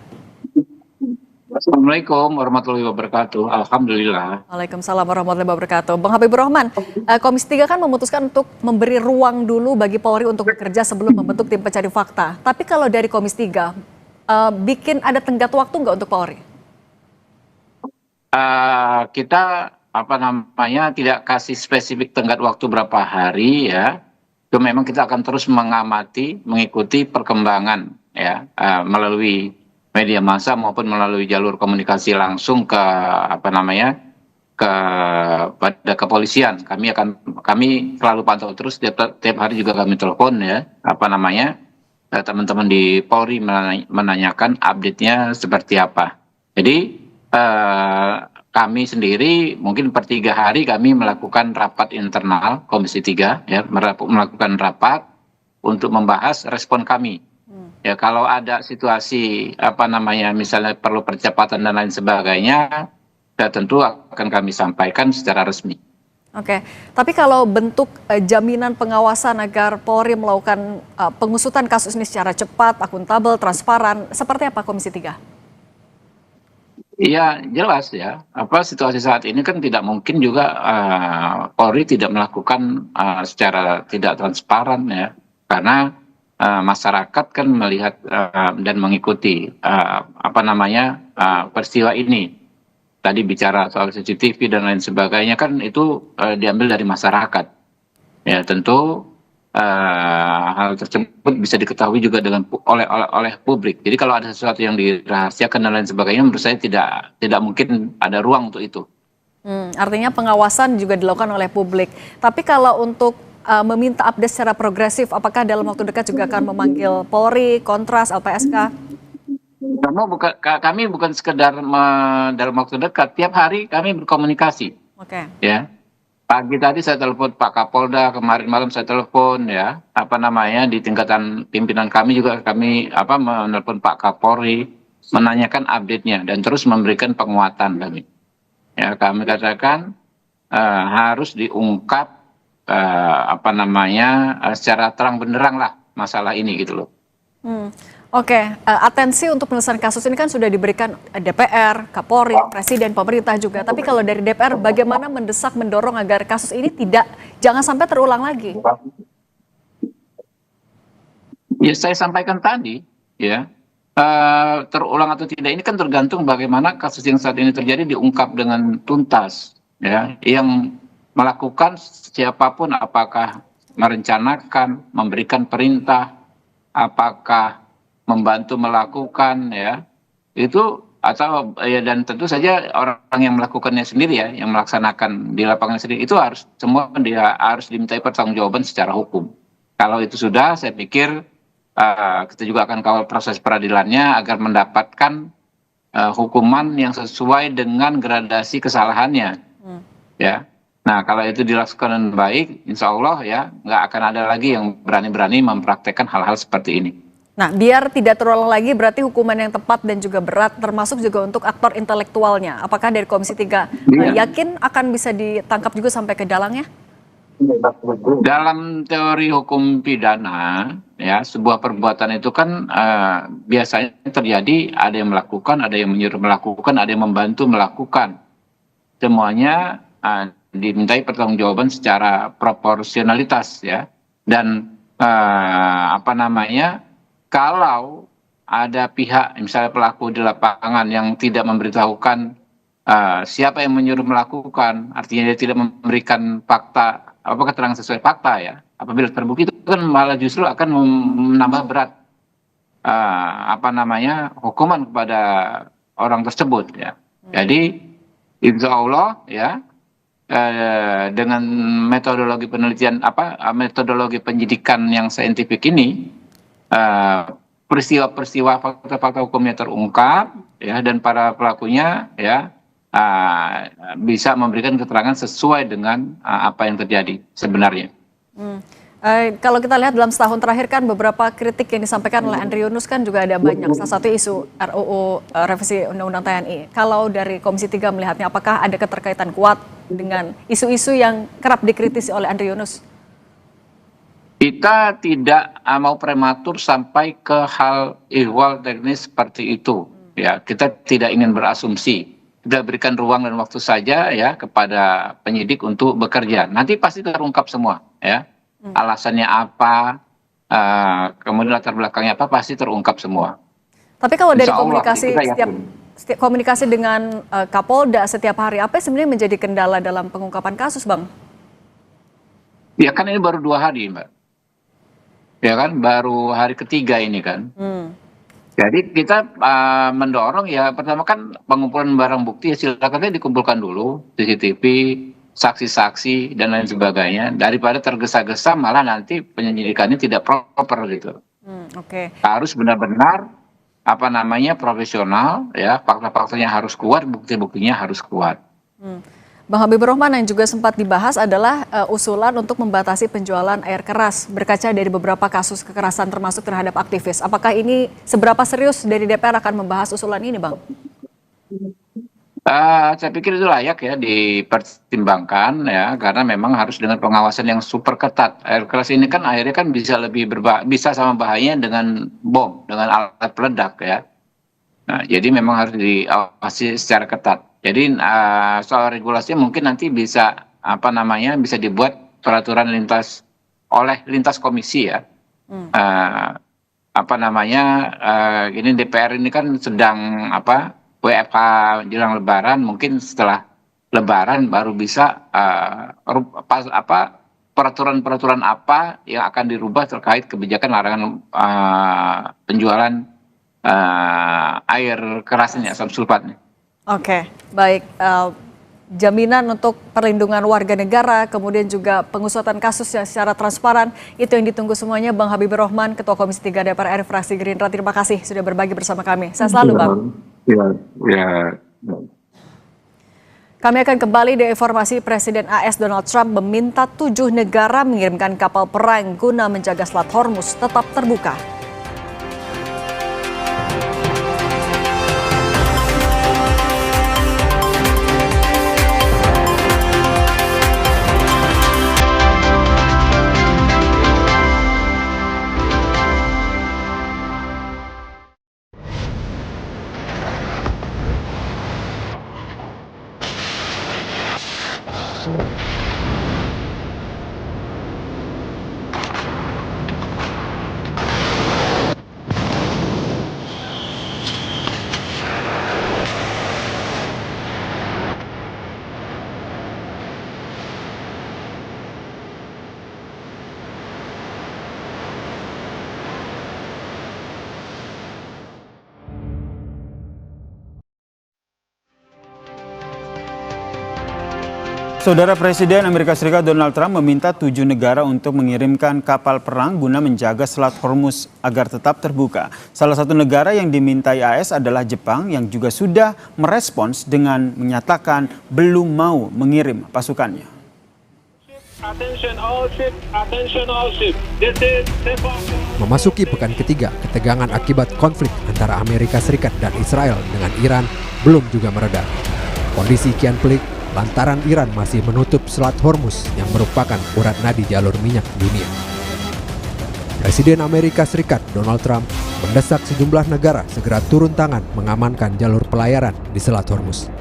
Assalamualaikum warahmatullahi wabarakatuh. Alhamdulillah. Waalaikumsalam warahmatullahi wabarakatuh. Bang Habibur Rahman, Komisi 3 kan memutuskan untuk memberi ruang dulu bagi Polri untuk bekerja sebelum membentuk tim pencari fakta. Tapi kalau dari Komisi 3, bikin ada tenggat waktu nggak untuk Polri? Kita tidak kasih spesifik tenggat waktu berapa hari ya. Itu memang kita akan terus mengamati, mengikuti perkembangan ya, melalui media massa maupun melalui jalur komunikasi langsung ke pada kepolisian. Kami selalu pantau terus, tiap hari juga kami telepon ya, teman-teman di Polri menanyakan update-nya seperti apa. Jadi kami sendiri mungkin per 3 hari kami melakukan rapat internal Komisi 3 ya, melakukan rapat untuk membahas respon kami. Ya, kalau ada situasi misalnya perlu percepatan dan lain sebagainya, ya tentu akan kami sampaikan secara resmi. Oke, tapi kalau bentuk jaminan pengawasan agar Polri melakukan pengusutan kasus ini secara cepat, akuntabel, transparan, seperti apa Komisi 3? Iya, jelas ya. Situasi saat ini kan tidak mungkin juga Polri tidak melakukan secara tidak transparan ya, karena masyarakat kan melihat dan mengikuti peristiwa ini. Tadi bicara soal CCTV dan lain sebagainya kan itu diambil dari masyarakat. Ya tentu hal tersebut bisa diketahui juga oleh publik. Jadi kalau ada sesuatu yang dirahasiakan dan lain sebagainya, menurut saya tidak mungkin ada ruang untuk itu. Artinya pengawasan juga dilakukan oleh publik. Tapi kalau untuk meminta update secara progresif, apakah dalam waktu dekat juga akan memanggil Polri, Kontras, LPSK? Kami bukan sekedar dalam waktu dekat, tiap hari kami berkomunikasi. Oke. Ya. Pagi tadi saya telepon Pak Kapolda, kemarin malam saya telepon ya, di tingkatan pimpinan kami juga kami menelpon Pak Kapolri, menanyakan update-nya dan terus memberikan penguatan kami. Ya, kami katakan harus diungkap secara terang benderang lah masalah ini gitu loh. Oke, atensi untuk penyelesaian kasus ini kan sudah diberikan DPR, Kapolri, Presiden, pemerintah juga. Tapi kalau dari DPR, bagaimana mendesak, mendorong agar kasus ini jangan sampai terulang lagi? Ya saya sampaikan tadi, ya terulang atau tidak ini kan tergantung bagaimana kasus yang saat ini terjadi diungkap dengan tuntas, ya. Yang melakukan siapapun, apakah merencanakan, memberikan perintah, apakah membantu melakukan, ya, itu atau ya, dan tentu saja orang yang melakukannya sendiri, ya, yang melaksanakan di lapangan sendiri, itu harus semua dia harus dimintai pertanggungjawaban secara hukum. Kalau itu sudah, saya pikir kita juga akan kawal proses peradilannya agar mendapatkan hukuman yang sesuai dengan gradasi kesalahannya, ya. Nah, kalau itu dilakukan dengan baik, insya Allah, ya, nggak akan ada lagi yang berani-berani mempraktekkan hal-hal seperti ini. Nah, biar tidak terulang lagi, berarti hukuman yang tepat dan juga berat, termasuk juga untuk aktor intelektualnya. Apakah dari Komisi 3 yakin akan bisa ditangkap juga sampai ke dalangnya? Dalam teori hukum pidana, ya, sebuah perbuatan itu kan biasanya terjadi ada yang melakukan, ada yang menyuruh melakukan, ada yang membantu melakukan. Semuanya dimintai pertanggungjawaban secara proporsionalitas, ya. Dan kalau ada pihak, misalnya pelaku di lapangan yang tidak memberitahukan siapa yang menyuruh melakukan, artinya dia tidak memberikan fakta, keterangan sesuai fakta, ya. Apabila terbukti, itu kan malah justru akan menambah berat hukuman kepada orang tersebut, ya. Jadi insya Allah, ya, dengan metodologi penelitian metodologi penyidikan yang saintifik ini, peristiwa-peristiwa fakta-fakta hukumnya terungkap, ya, dan para pelakunya, ya, bisa memberikan keterangan sesuai dengan apa yang terjadi sebenarnya. Kalau kita lihat dalam setahun terakhir kan beberapa kritik yang disampaikan oleh Andri Yunus kan juga ada banyak. Salah satu isu RUU revisi Undang-Undang TNI. Kalau dari Komisi 3 melihatnya, apakah ada keterkaitan kuat dengan isu-isu yang kerap dikritisi oleh Andri Yunus? Kita tidak mau prematur sampai ke hal ihwal teknis seperti itu, ya. Kita tidak ingin berasumsi. Kita berikan ruang dan waktu saja, ya, kepada penyidik untuk bekerja. Nanti pasti terungkap semua, ya. Alasannya apa, kemudian latar belakangnya apa, pasti terungkap semua. Tapi kalau dari komunikasi, setiap komunikasi dengan Kapolda setiap hari, apa sebenarnya menjadi kendala dalam pengungkapan kasus, Bang? Ya kan ini baru 2 hari, Mbak. Ya kan, baru hari ketiga ini kan. Jadi kita mendorong, ya, pertama kan pengumpulan barang bukti, ya, silakan dikumpulkan dulu, CCTV, saksi-saksi dan lain sebagainya, daripada tergesa-gesa malah nanti penyelidikannya tidak proper gitu. Harus benar-benar profesional, ya, fakta-faktanya harus kuat, bukti-buktinya harus kuat. Bang Habibur Rahman, yang juga sempat dibahas adalah usulan untuk membatasi penjualan air keras berkaca dari beberapa kasus kekerasan termasuk terhadap aktivis. Apakah ini seberapa serius dari DPR akan membahas usulan ini, Bang? Saya pikir itu layak, ya, dipertimbangkan, ya, karena memang harus dengan pengawasan yang super ketat. Air keras ini kan akhirnya kan bisa sama bahayanya dengan bom, dengan alat peledak, ya. Nah, jadi memang harus diawasi secara ketat. Jadi soal regulasinya mungkin nanti bisa bisa dibuat peraturan lintas komisi, ya. Ini DPR ini kan sedang WFH jelang Lebaran, mungkin setelah Lebaran baru bisa peraturan-peraturan apa yang akan dirubah terkait kebijakan larangan penjualan air kerasnya, asam sulfatnya. Oke, baik. Jaminan untuk perlindungan warga negara, kemudian juga pengusutan kasus yang secara transparan, itu yang ditunggu semuanya. Bang Habibur Rahman, Ketua Komisi 3 DPR RI fraksi Gerindra, terima kasih sudah berbagi bersama kami. Sehat selalu, Bang. Ya. Kami akan kembali di informasi. Presiden AS Donald Trump meminta 7 negara mengirimkan kapal perang guna menjaga Selat Hormuz tetap terbuka. Saudara Presiden Amerika Serikat Donald Trump meminta 7 negara untuk mengirimkan kapal perang guna menjaga Selat Hormuz agar tetap terbuka. Salah satu negara yang dimintai AS adalah Jepang yang juga sudah merespons dengan menyatakan belum mau mengirim pasukannya. Memasuki pekan ketiga, ketegangan akibat konflik antara Amerika Serikat dan Israel dengan Iran belum juga mereda. Kondisi kian pelik lantaran Iran masih menutup Selat Hormuz yang merupakan urat nadi jalur minyak dunia. Presiden Amerika Serikat Donald Trump mendesak sejumlah negara segera turun tangan mengamankan jalur pelayaran di Selat Hormuz.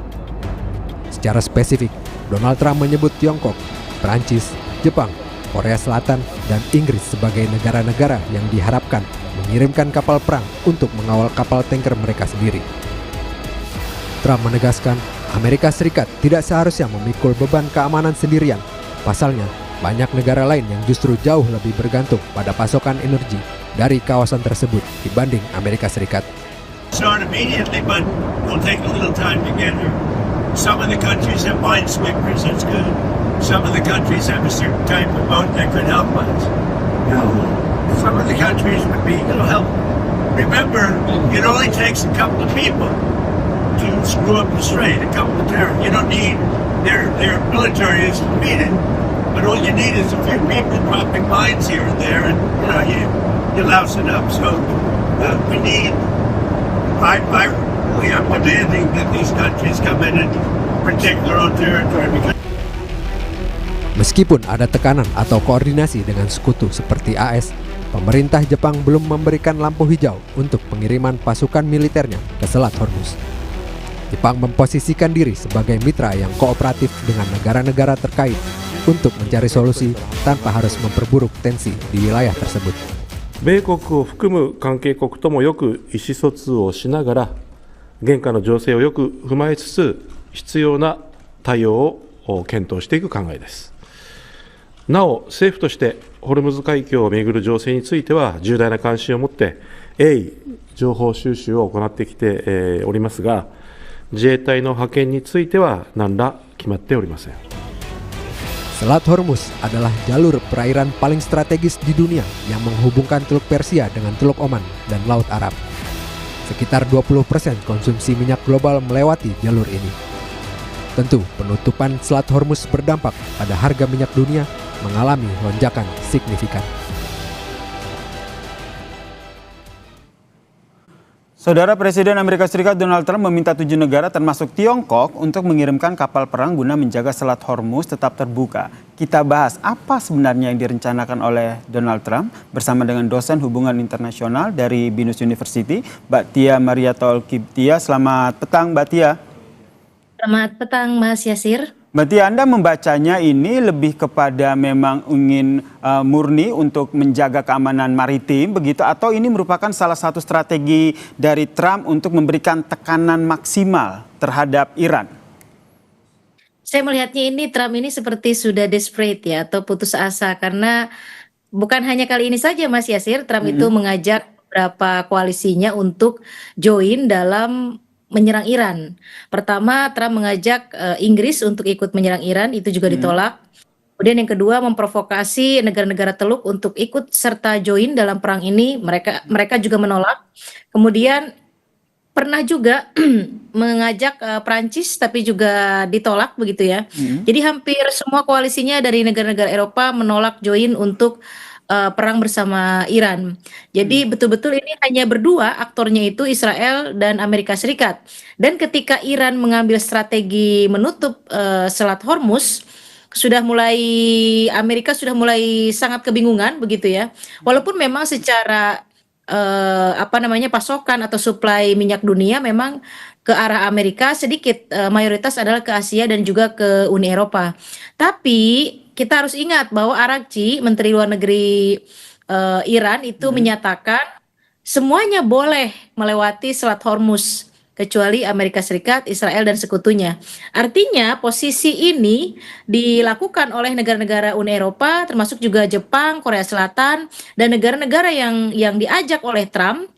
Secara spesifik, Donald Trump menyebut Tiongkok, Prancis, Jepang, Korea Selatan, dan Inggris sebagai negara-negara yang diharapkan mengirimkan kapal perang untuk mengawal kapal tanker mereka sendiri. Trump menegaskan Amerika Serikat tidak seharusnya memikul beban keamanan sendirian. Pasalnya, banyak negara lain yang justru jauh lebih bergantung pada pasokan energi dari kawasan tersebut dibanding Amerika Serikat. Start immediately, but we'll take a little time to get here. Some of the countries have minesweepers, that's good. Some of the countries have a certain type of boat that could help us. Some of the countries would be, help. Remember, it only takes a couple of people to screw up the strait, a couple of terrorists. You don't need, their military is defeated, but all you need is a few people dropping mines here and there, and you louse it up. So we need, we are demanding that these countries come in and protect their own territory. Meskipun ada tekanan atau koordinasi dengan sekutu seperti AS, pemerintah Jepang belum memberikan lampu hijau untuk pengiriman pasukan militernya ke Selat Hormuz. Jepang memposisikan diri sebagai mitra yang kooperatif dengan negara-negara terkait untuk mencari solusi tanpa harus memperburuk tensi di wilayah tersebut. 米国を含む関係国ともよく意思疎通をしながら、現下の情勢をよく踏まえつつ、必要な対応を検討していく考えです。なお、政府としてホルムズ海峡をめぐる情勢については重大な関心を持って鋭意情報収集を行ってきておりますが、自衛隊の派遣については何ら決まっておりません。 Selat Hormuz adalah jalur perairan paling strategis di dunia yang menghubungkan Teluk Persia dengan Teluk Oman dan Laut Arab. Sekitar 20% konsumsi minyak global melewati jalur ini. Tentu, penutupan Selat Hormuz berdampak pada harga minyak dunia mengalami lonjakan signifikan. Saudara Presiden Amerika Serikat Donald Trump meminta 7 negara termasuk Tiongkok untuk mengirimkan kapal perang guna menjaga Selat Hormuz tetap terbuka. Kita bahas apa sebenarnya yang direncanakan oleh Donald Trump bersama dengan dosen hubungan internasional dari Binus University, Mbak Tia Mariatol Kiptia. Selamat petang Mbak Tia. Selamat petang Mas Yasir. Mbak Tia, Anda membacanya ini lebih kepada memang ingin murni untuk menjaga keamanan maritim begitu, atau ini merupakan salah satu strategi dari Trump untuk memberikan tekanan maksimal terhadap Iran? Saya melihatnya ini Trump ini seperti sudah desperate ya, atau putus asa, karena bukan hanya kali ini saja Mas Yasir, Trump itu mengajak beberapa koalisinya untuk join dalam menyerang Iran. Pertama, Trump mengajak Inggris untuk ikut menyerang Iran, itu juga ditolak. Kemudian yang kedua, memprovokasi negara-negara Teluk untuk ikut serta join dalam perang ini, mereka juga menolak. Kemudian pernah juga mengajak Prancis, tapi juga ditolak begitu ya. Jadi hampir semua koalisinya dari negara-negara Eropa menolak join untuk perang bersama Iran. Jadi betul-betul ini hanya berdua aktornya, itu Israel dan Amerika Serikat. Dan ketika Iran mengambil strategi menutup Selat Hormuz, Amerika sudah mulai sangat kebingungan begitu ya. Walaupun memang secara pasokan atau suplai minyak dunia memang ke arah Amerika, sedikit mayoritas adalah ke Asia dan juga ke Uni Eropa. Tapi kita harus ingat bahwa Arakci, Menteri Luar Negeri Iran itu menyatakan semuanya boleh melewati Selat Hormuz kecuali Amerika Serikat, Israel dan sekutunya. Artinya posisi ini dilakukan oleh negara-negara Uni Eropa, termasuk juga Jepang, Korea Selatan, dan negara-negara yang diajak oleh Trump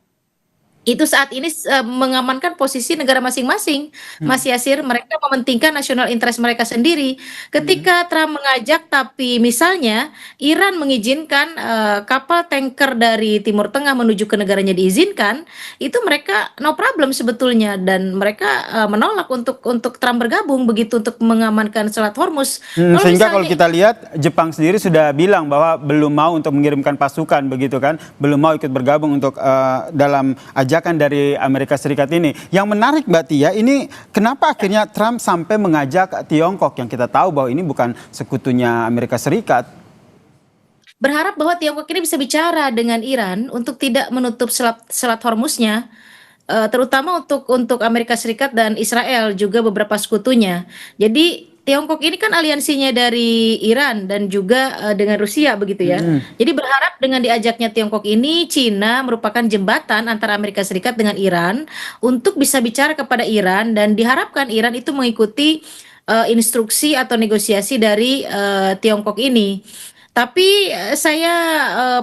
itu saat ini mengamankan posisi negara masing-masing, Mas Yasir. Mereka mementingkan national interest mereka sendiri. Ketika Trump mengajak, tapi misalnya Iran mengizinkan kapal tanker dari Timur Tengah menuju ke negaranya diizinkan, itu mereka no problem sebetulnya, dan mereka menolak untuk Trump bergabung begitu untuk mengamankan Selat Hormuz. Sehingga kalau kita lihat Jepang sendiri sudah bilang bahwa belum mau untuk mengirimkan pasukan begitu kan, belum mau ikut bergabung untuk dalam ajakan dari Amerika Serikat ini. Yang menarik Mbak Tia, ini kenapa akhirnya Trump sampai mengajak Tiongkok yang kita tahu bahwa ini bukan sekutunya Amerika Serikat? Berharap bahwa Tiongkok ini bisa bicara dengan Iran untuk tidak menutup Selat Hormuznya, terutama untuk Amerika Serikat dan Israel juga beberapa sekutunya. Jadi Tiongkok ini kan aliansinya dari Iran dan juga dengan Rusia begitu ya. Jadi berharap dengan diajaknya Tiongkok ini, Cina merupakan jembatan antara Amerika Serikat dengan Iran untuk bisa bicara kepada Iran, dan diharapkan Iran itu mengikuti instruksi atau negosiasi dari Tiongkok ini. Tapi saya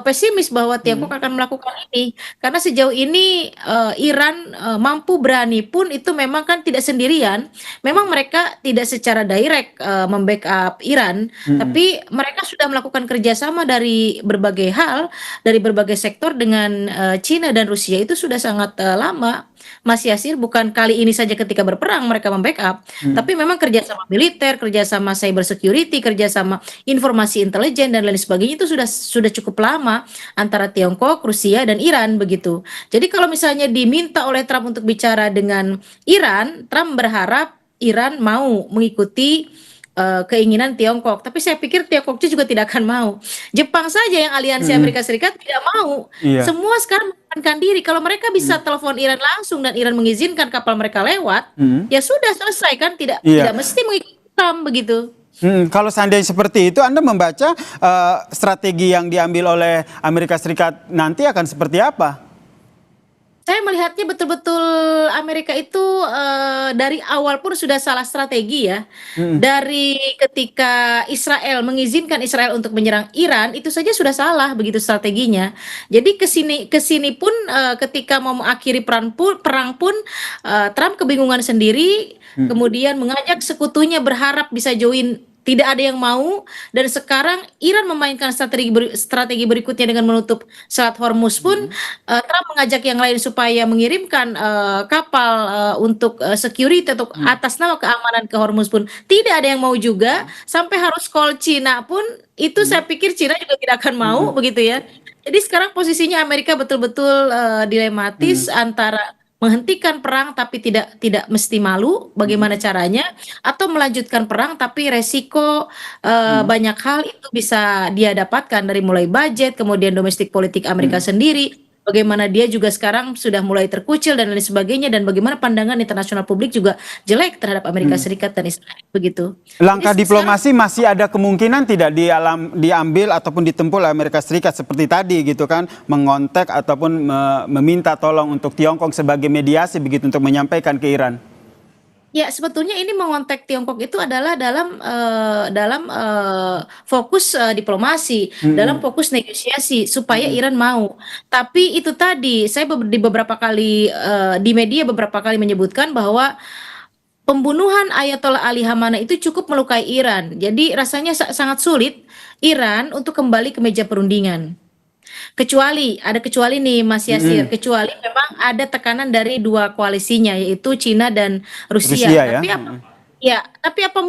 pesimis bahwa Tiongkok akan melakukan ini, karena sejauh ini Iran mampu berani pun itu memang kan tidak sendirian. Memang mereka tidak secara direct membackup Iran, tapi mereka sudah melakukan kerjasama dari berbagai hal, dari berbagai sektor dengan Cina dan Rusia itu sudah sangat lama. Mas Yasir, bukan kali ini saja ketika berperang mereka membackup, tapi memang kerjasama militer, kerjasama cyber security, kerjasama informasi intelijen dan lain sebagainya itu sudah cukup lama antara Tiongkok, Rusia dan Iran begitu. Jadi kalau misalnya diminta oleh Trump untuk bicara dengan Iran, Trump berharap Iran mau mengikuti keinginan Tiongkok, tapi saya pikir Tiongkok juga tidak akan mau. Jepang saja yang aliansi Amerika Serikat tidak mau. Semua sekarang menekankan diri. Kalau mereka bisa telepon Iran langsung dan Iran mengizinkan kapal mereka lewat, ya sudah selesai kan, tidak mesti mengikuti Trump begitu. Kalau seandainya seperti itu, Anda membaca strategi yang diambil oleh Amerika Serikat nanti akan seperti apa? Saya melihatnya betul-betul Amerika itu dari awal pun sudah salah strategi ya. Dari ketika Israel mengizinkan Israel untuk menyerang Iran, itu saja sudah salah begitu strateginya. Jadi kesini pun ketika mau mengakhiri perang pun Trump kebingungan sendiri, kemudian mengajak sekutunya berharap bisa join. Tidak ada yang mau, dan sekarang Iran memainkan strategi berikutnya dengan menutup Selat Hormuz pun Trump mengajak yang lain supaya mengirimkan kapal untuk security atau atas nama keamanan ke Hormuz pun tidak ada yang mau juga, sampai harus call Cina pun itu saya pikir Cina juga tidak akan mau begitu ya. Jadi sekarang posisinya Amerika betul-betul dilematis antara menghentikan perang tapi tidak mesti malu bagaimana caranya, atau melanjutkan perang tapi resiko banyak hal itu bisa dia dapatkan, dari mulai budget, kemudian domestik politik Amerika sendiri, bagaimana dia juga sekarang sudah mulai terkucil dan lain sebagainya, dan bagaimana pandangan internasional publik juga jelek terhadap Amerika Serikat dan Israel begitu. Langkah diplomasi masih ada kemungkinan tidak diambil ataupun ditempuh oleh Amerika Serikat seperti tadi gitu kan, mengontak ataupun meminta tolong untuk Tiongkok sebagai mediasi begitu untuk menyampaikan ke Iran. Ya, sebetulnya ini mengontak Tiongkok itu adalah dalam fokus diplomasi, dalam fokus negosiasi supaya Iran mau. Tapi itu tadi saya di beberapa kali di media beberapa kali menyebutkan bahwa pembunuhan Ayatollah Ali Khamenei itu cukup melukai Iran. Jadi rasanya sangat sulit Iran untuk kembali ke meja perundingan. Kecuali nih Mas Yasir, kecuali memang ada tekanan dari dua koalisinya yaitu Cina dan Rusia. Tapi apa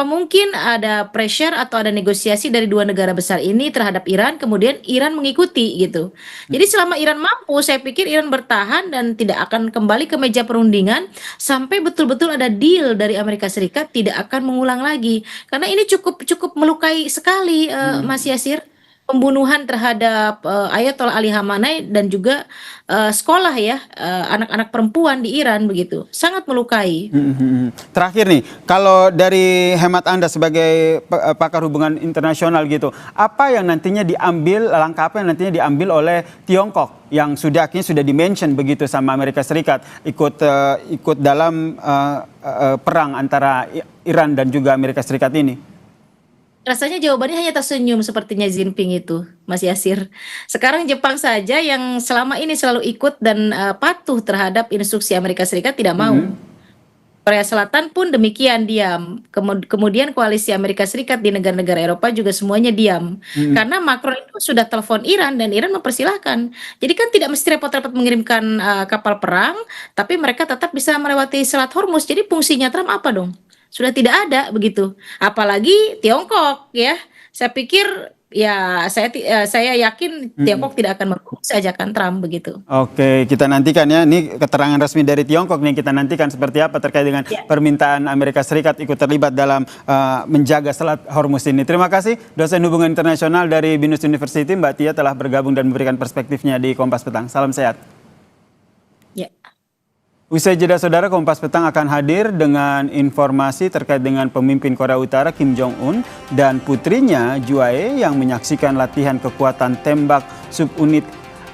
mungkin ada pressure atau ada negosiasi dari dua negara besar ini terhadap Iran, kemudian Iran mengikuti gitu. Jadi selama Iran mampu, saya pikir Iran bertahan dan tidak akan kembali ke meja perundingan sampai betul-betul ada deal dari Amerika Serikat tidak akan mengulang lagi. Karena ini cukup melukai sekali Mas Yasir. Pembunuhan terhadap Ayatollah Ali Khamenei dan juga sekolah ya, anak-anak perempuan di Iran begitu, sangat melukai. Terakhir nih, kalau dari hemat Anda sebagai pakar hubungan internasional gitu, apa yang nantinya diambil, langkah apa yang nantinya diambil oleh Tiongkok yang sudah dimention begitu sama Amerika Serikat ikut dalam perang antara Iran dan juga Amerika Serikat ini? Rasanya jawabannya hanya tersenyum sepertinya Xi Jinping itu, Mas Yasir. Sekarang Jepang saja yang selama ini selalu ikut dan patuh terhadap instruksi Amerika Serikat tidak mau. Korea Selatan pun demikian diam. Kemudian koalisi Amerika Serikat di negara-negara Eropa juga semuanya diam. Karena Macron itu sudah telepon Iran dan Iran mempersilahkan. Jadi kan tidak mesti repot-repot mengirimkan kapal perang, tapi mereka tetap bisa melewati Selat Hormuz. Jadi fungsinya Trump apa dong? Sudah tidak ada begitu. Apalagi Tiongkok ya. Saya pikir ya saya yakin Tiongkok tidak akan mengurus ajakan Trump begitu. Oke, kita nantikan ya. Ini keterangan resmi dari Tiongkok nih, kita nantikan seperti apa terkait dengan permintaan Amerika Serikat ikut terlibat dalam menjaga Selat Hormuz ini. Terima kasih dosen hubungan internasional dari BINUS University Mbak Tia telah bergabung dan memberikan perspektifnya di Kompas Petang. Salam sehat. Ya. Usai jeda saudara, Kompas Petang akan hadir dengan informasi terkait dengan pemimpin Korea Utara Kim Jong-un dan putrinya Juae yang menyaksikan latihan kekuatan tembak subunit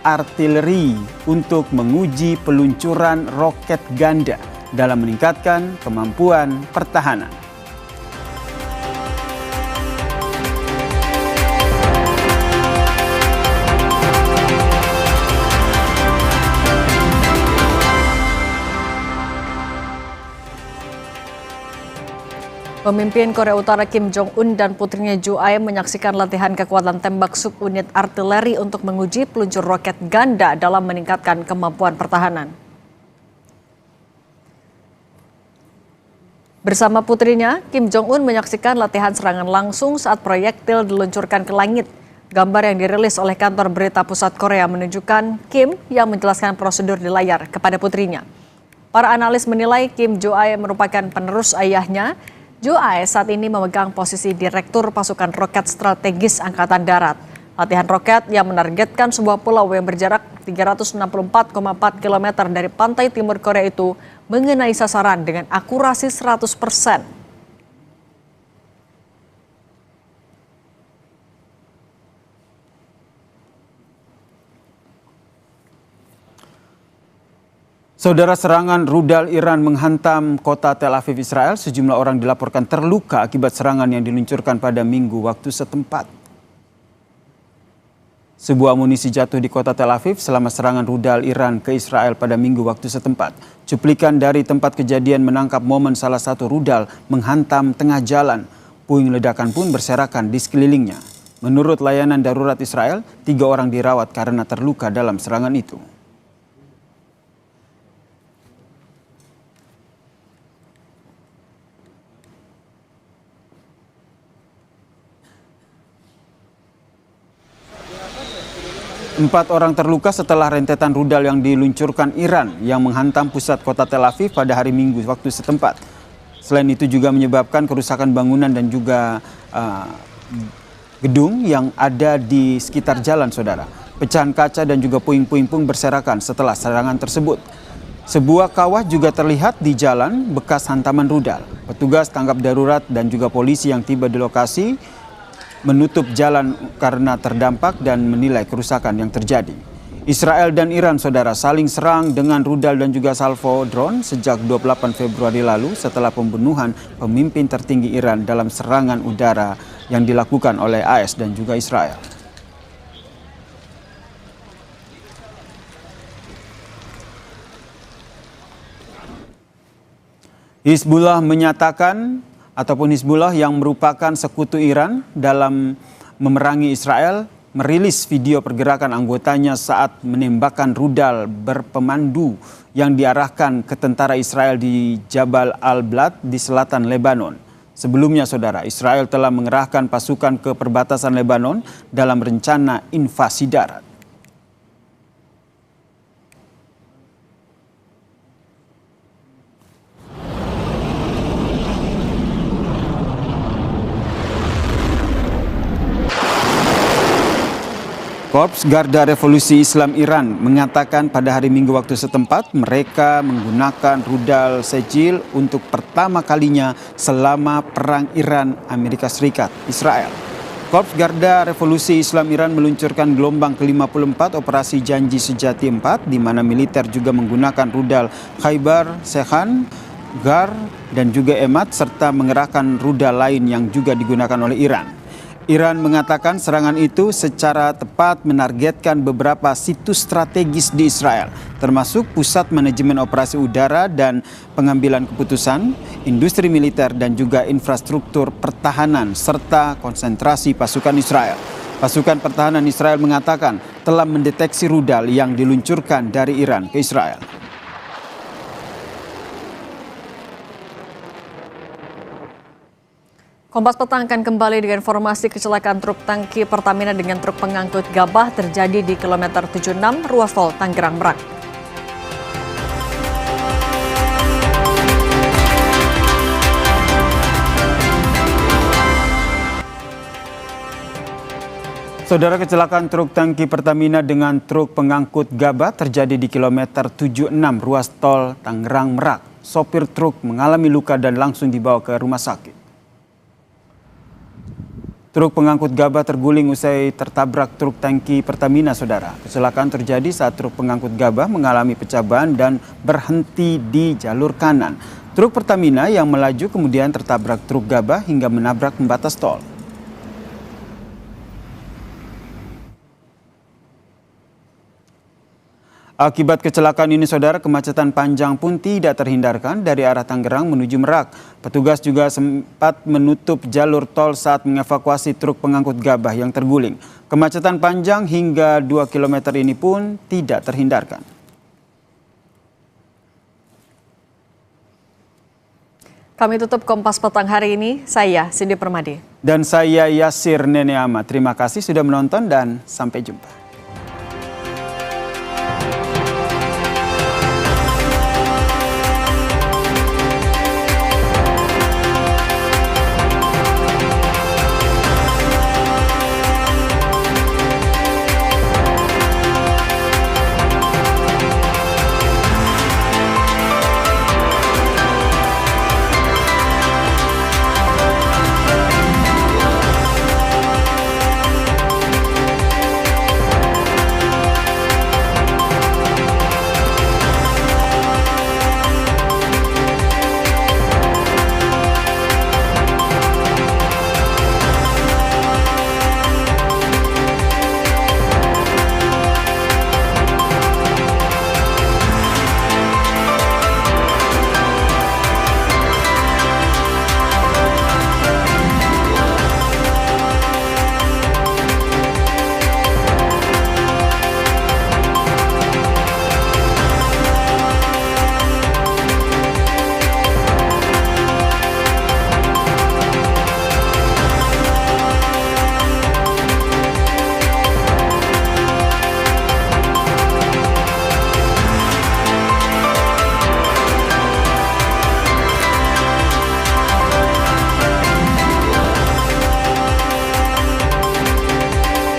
artileri untuk menguji peluncuran roket ganda dalam meningkatkan kemampuan pertahanan. Pemimpin Korea Utara Kim Jong-un dan putrinya Juae menyaksikan latihan kekuatan tembak subunit artileri untuk menguji peluncur roket ganda dalam meningkatkan kemampuan pertahanan. Bersama putrinya, Kim Jong-un menyaksikan latihan serangan langsung saat proyektil diluncurkan ke langit. Gambar yang dirilis oleh kantor berita pusat Korea menunjukkan Kim yang menjelaskan prosedur di layar kepada putrinya. Para analis menilai Kim Juae merupakan penerus ayahnya. Juae saat ini memegang posisi Direktur Pasukan Roket Strategis Angkatan Darat. Latihan roket yang menargetkan sebuah pulau yang berjarak 364,4 km dari pantai timur Korea itu mengenai sasaran dengan akurasi 100%. Saudara, serangan rudal Iran menghantam kota Tel Aviv, Israel. Sejumlah orang dilaporkan terluka akibat serangan yang diluncurkan pada Minggu waktu setempat. Sebuah amunisi jatuh di kota Tel Aviv selama serangan rudal Iran ke Israel pada Minggu waktu setempat. Cuplikan dari tempat kejadian menangkap momen salah satu rudal menghantam tengah jalan. Puing ledakan pun berserakan di sekelilingnya. Menurut layanan darurat Israel, 3 orang dirawat karena terluka dalam serangan itu. Empat orang terluka setelah rentetan rudal yang diluncurkan Iran yang menghantam pusat kota Tel Aviv pada hari Minggu waktu setempat. Selain itu juga menyebabkan kerusakan bangunan dan juga gedung yang ada di sekitar jalan, saudara. Pecahan kaca dan juga puing-puing pun berserakan setelah serangan tersebut. Sebuah kawah juga terlihat di jalan bekas hantaman rudal. Petugas tanggap darurat dan juga polisi yang tiba di lokasi menutup jalan karena terdampak dan menilai kerusakan yang terjadi. Israel dan Iran, saudara, saling serang dengan rudal dan juga salvo drone sejak 28 Februari lalu setelah pembunuhan pemimpin tertinggi Iran dalam serangan udara yang dilakukan oleh AS dan juga Israel. Hizbullah menyatakan ataupun Hizbullah yang merupakan sekutu Iran dalam memerangi Israel merilis video pergerakan anggotanya saat menembakkan rudal berpemandu yang diarahkan ke tentara Israel di Jabal al-Blad di selatan Lebanon. Sebelumnya, saudara, Israel telah mengerahkan pasukan ke perbatasan Lebanon dalam rencana invasi darat. Korps Garda Revolusi Islam Iran mengatakan pada hari Minggu waktu setempat mereka menggunakan rudal Sejil untuk pertama kalinya selama perang Iran-Amerika Serikat-Israel. Korps Garda Revolusi Islam Iran meluncurkan gelombang ke-54 Operasi Janji Sejati 4 di mana militer juga menggunakan rudal Khaibar, Sekhan, Gar dan juga Emat serta mengerahkan rudal lain yang juga digunakan oleh Iran. Iran mengatakan serangan itu secara tepat menargetkan beberapa situs strategis di Israel, termasuk pusat manajemen operasi udara dan pengambilan keputusan, industri militer dan juga infrastruktur pertahanan serta konsentrasi pasukan Israel. Pasukan pertahanan Israel mengatakan telah mendeteksi rudal yang diluncurkan dari Iran ke Israel. Kompas Petang akan kembali dengan informasi kecelakaan truk tangki Pertamina dengan truk pengangkut gabah terjadi di kilometer 76 ruas tol Tangerang Merak. Saudara, kecelakaan truk tangki Pertamina dengan truk pengangkut gabah terjadi di kilometer 76 ruas tol Tangerang Merak. Sopir truk mengalami luka dan langsung dibawa ke rumah sakit. Truk pengangkut gabah terguling usai tertabrak truk tangki Pertamina, saudara. Kecelakaan terjadi saat truk pengangkut gabah mengalami pecah ban dan berhenti di jalur kanan. Truk Pertamina yang melaju kemudian tertabrak truk gabah hingga menabrak pembatas tol. Akibat kecelakaan ini, saudara, kemacetan panjang pun tidak terhindarkan dari arah Tangerang menuju Merak. Petugas juga sempat menutup jalur tol saat mengevakuasi truk pengangkut gabah yang terguling. Kemacetan panjang hingga 2 km ini pun tidak terhindarkan. Kami tutup Kompas Petang hari ini. Saya Cindy Permadi. Dan saya Yasir Nene Ahmad. Terima kasih sudah menonton dan sampai jumpa.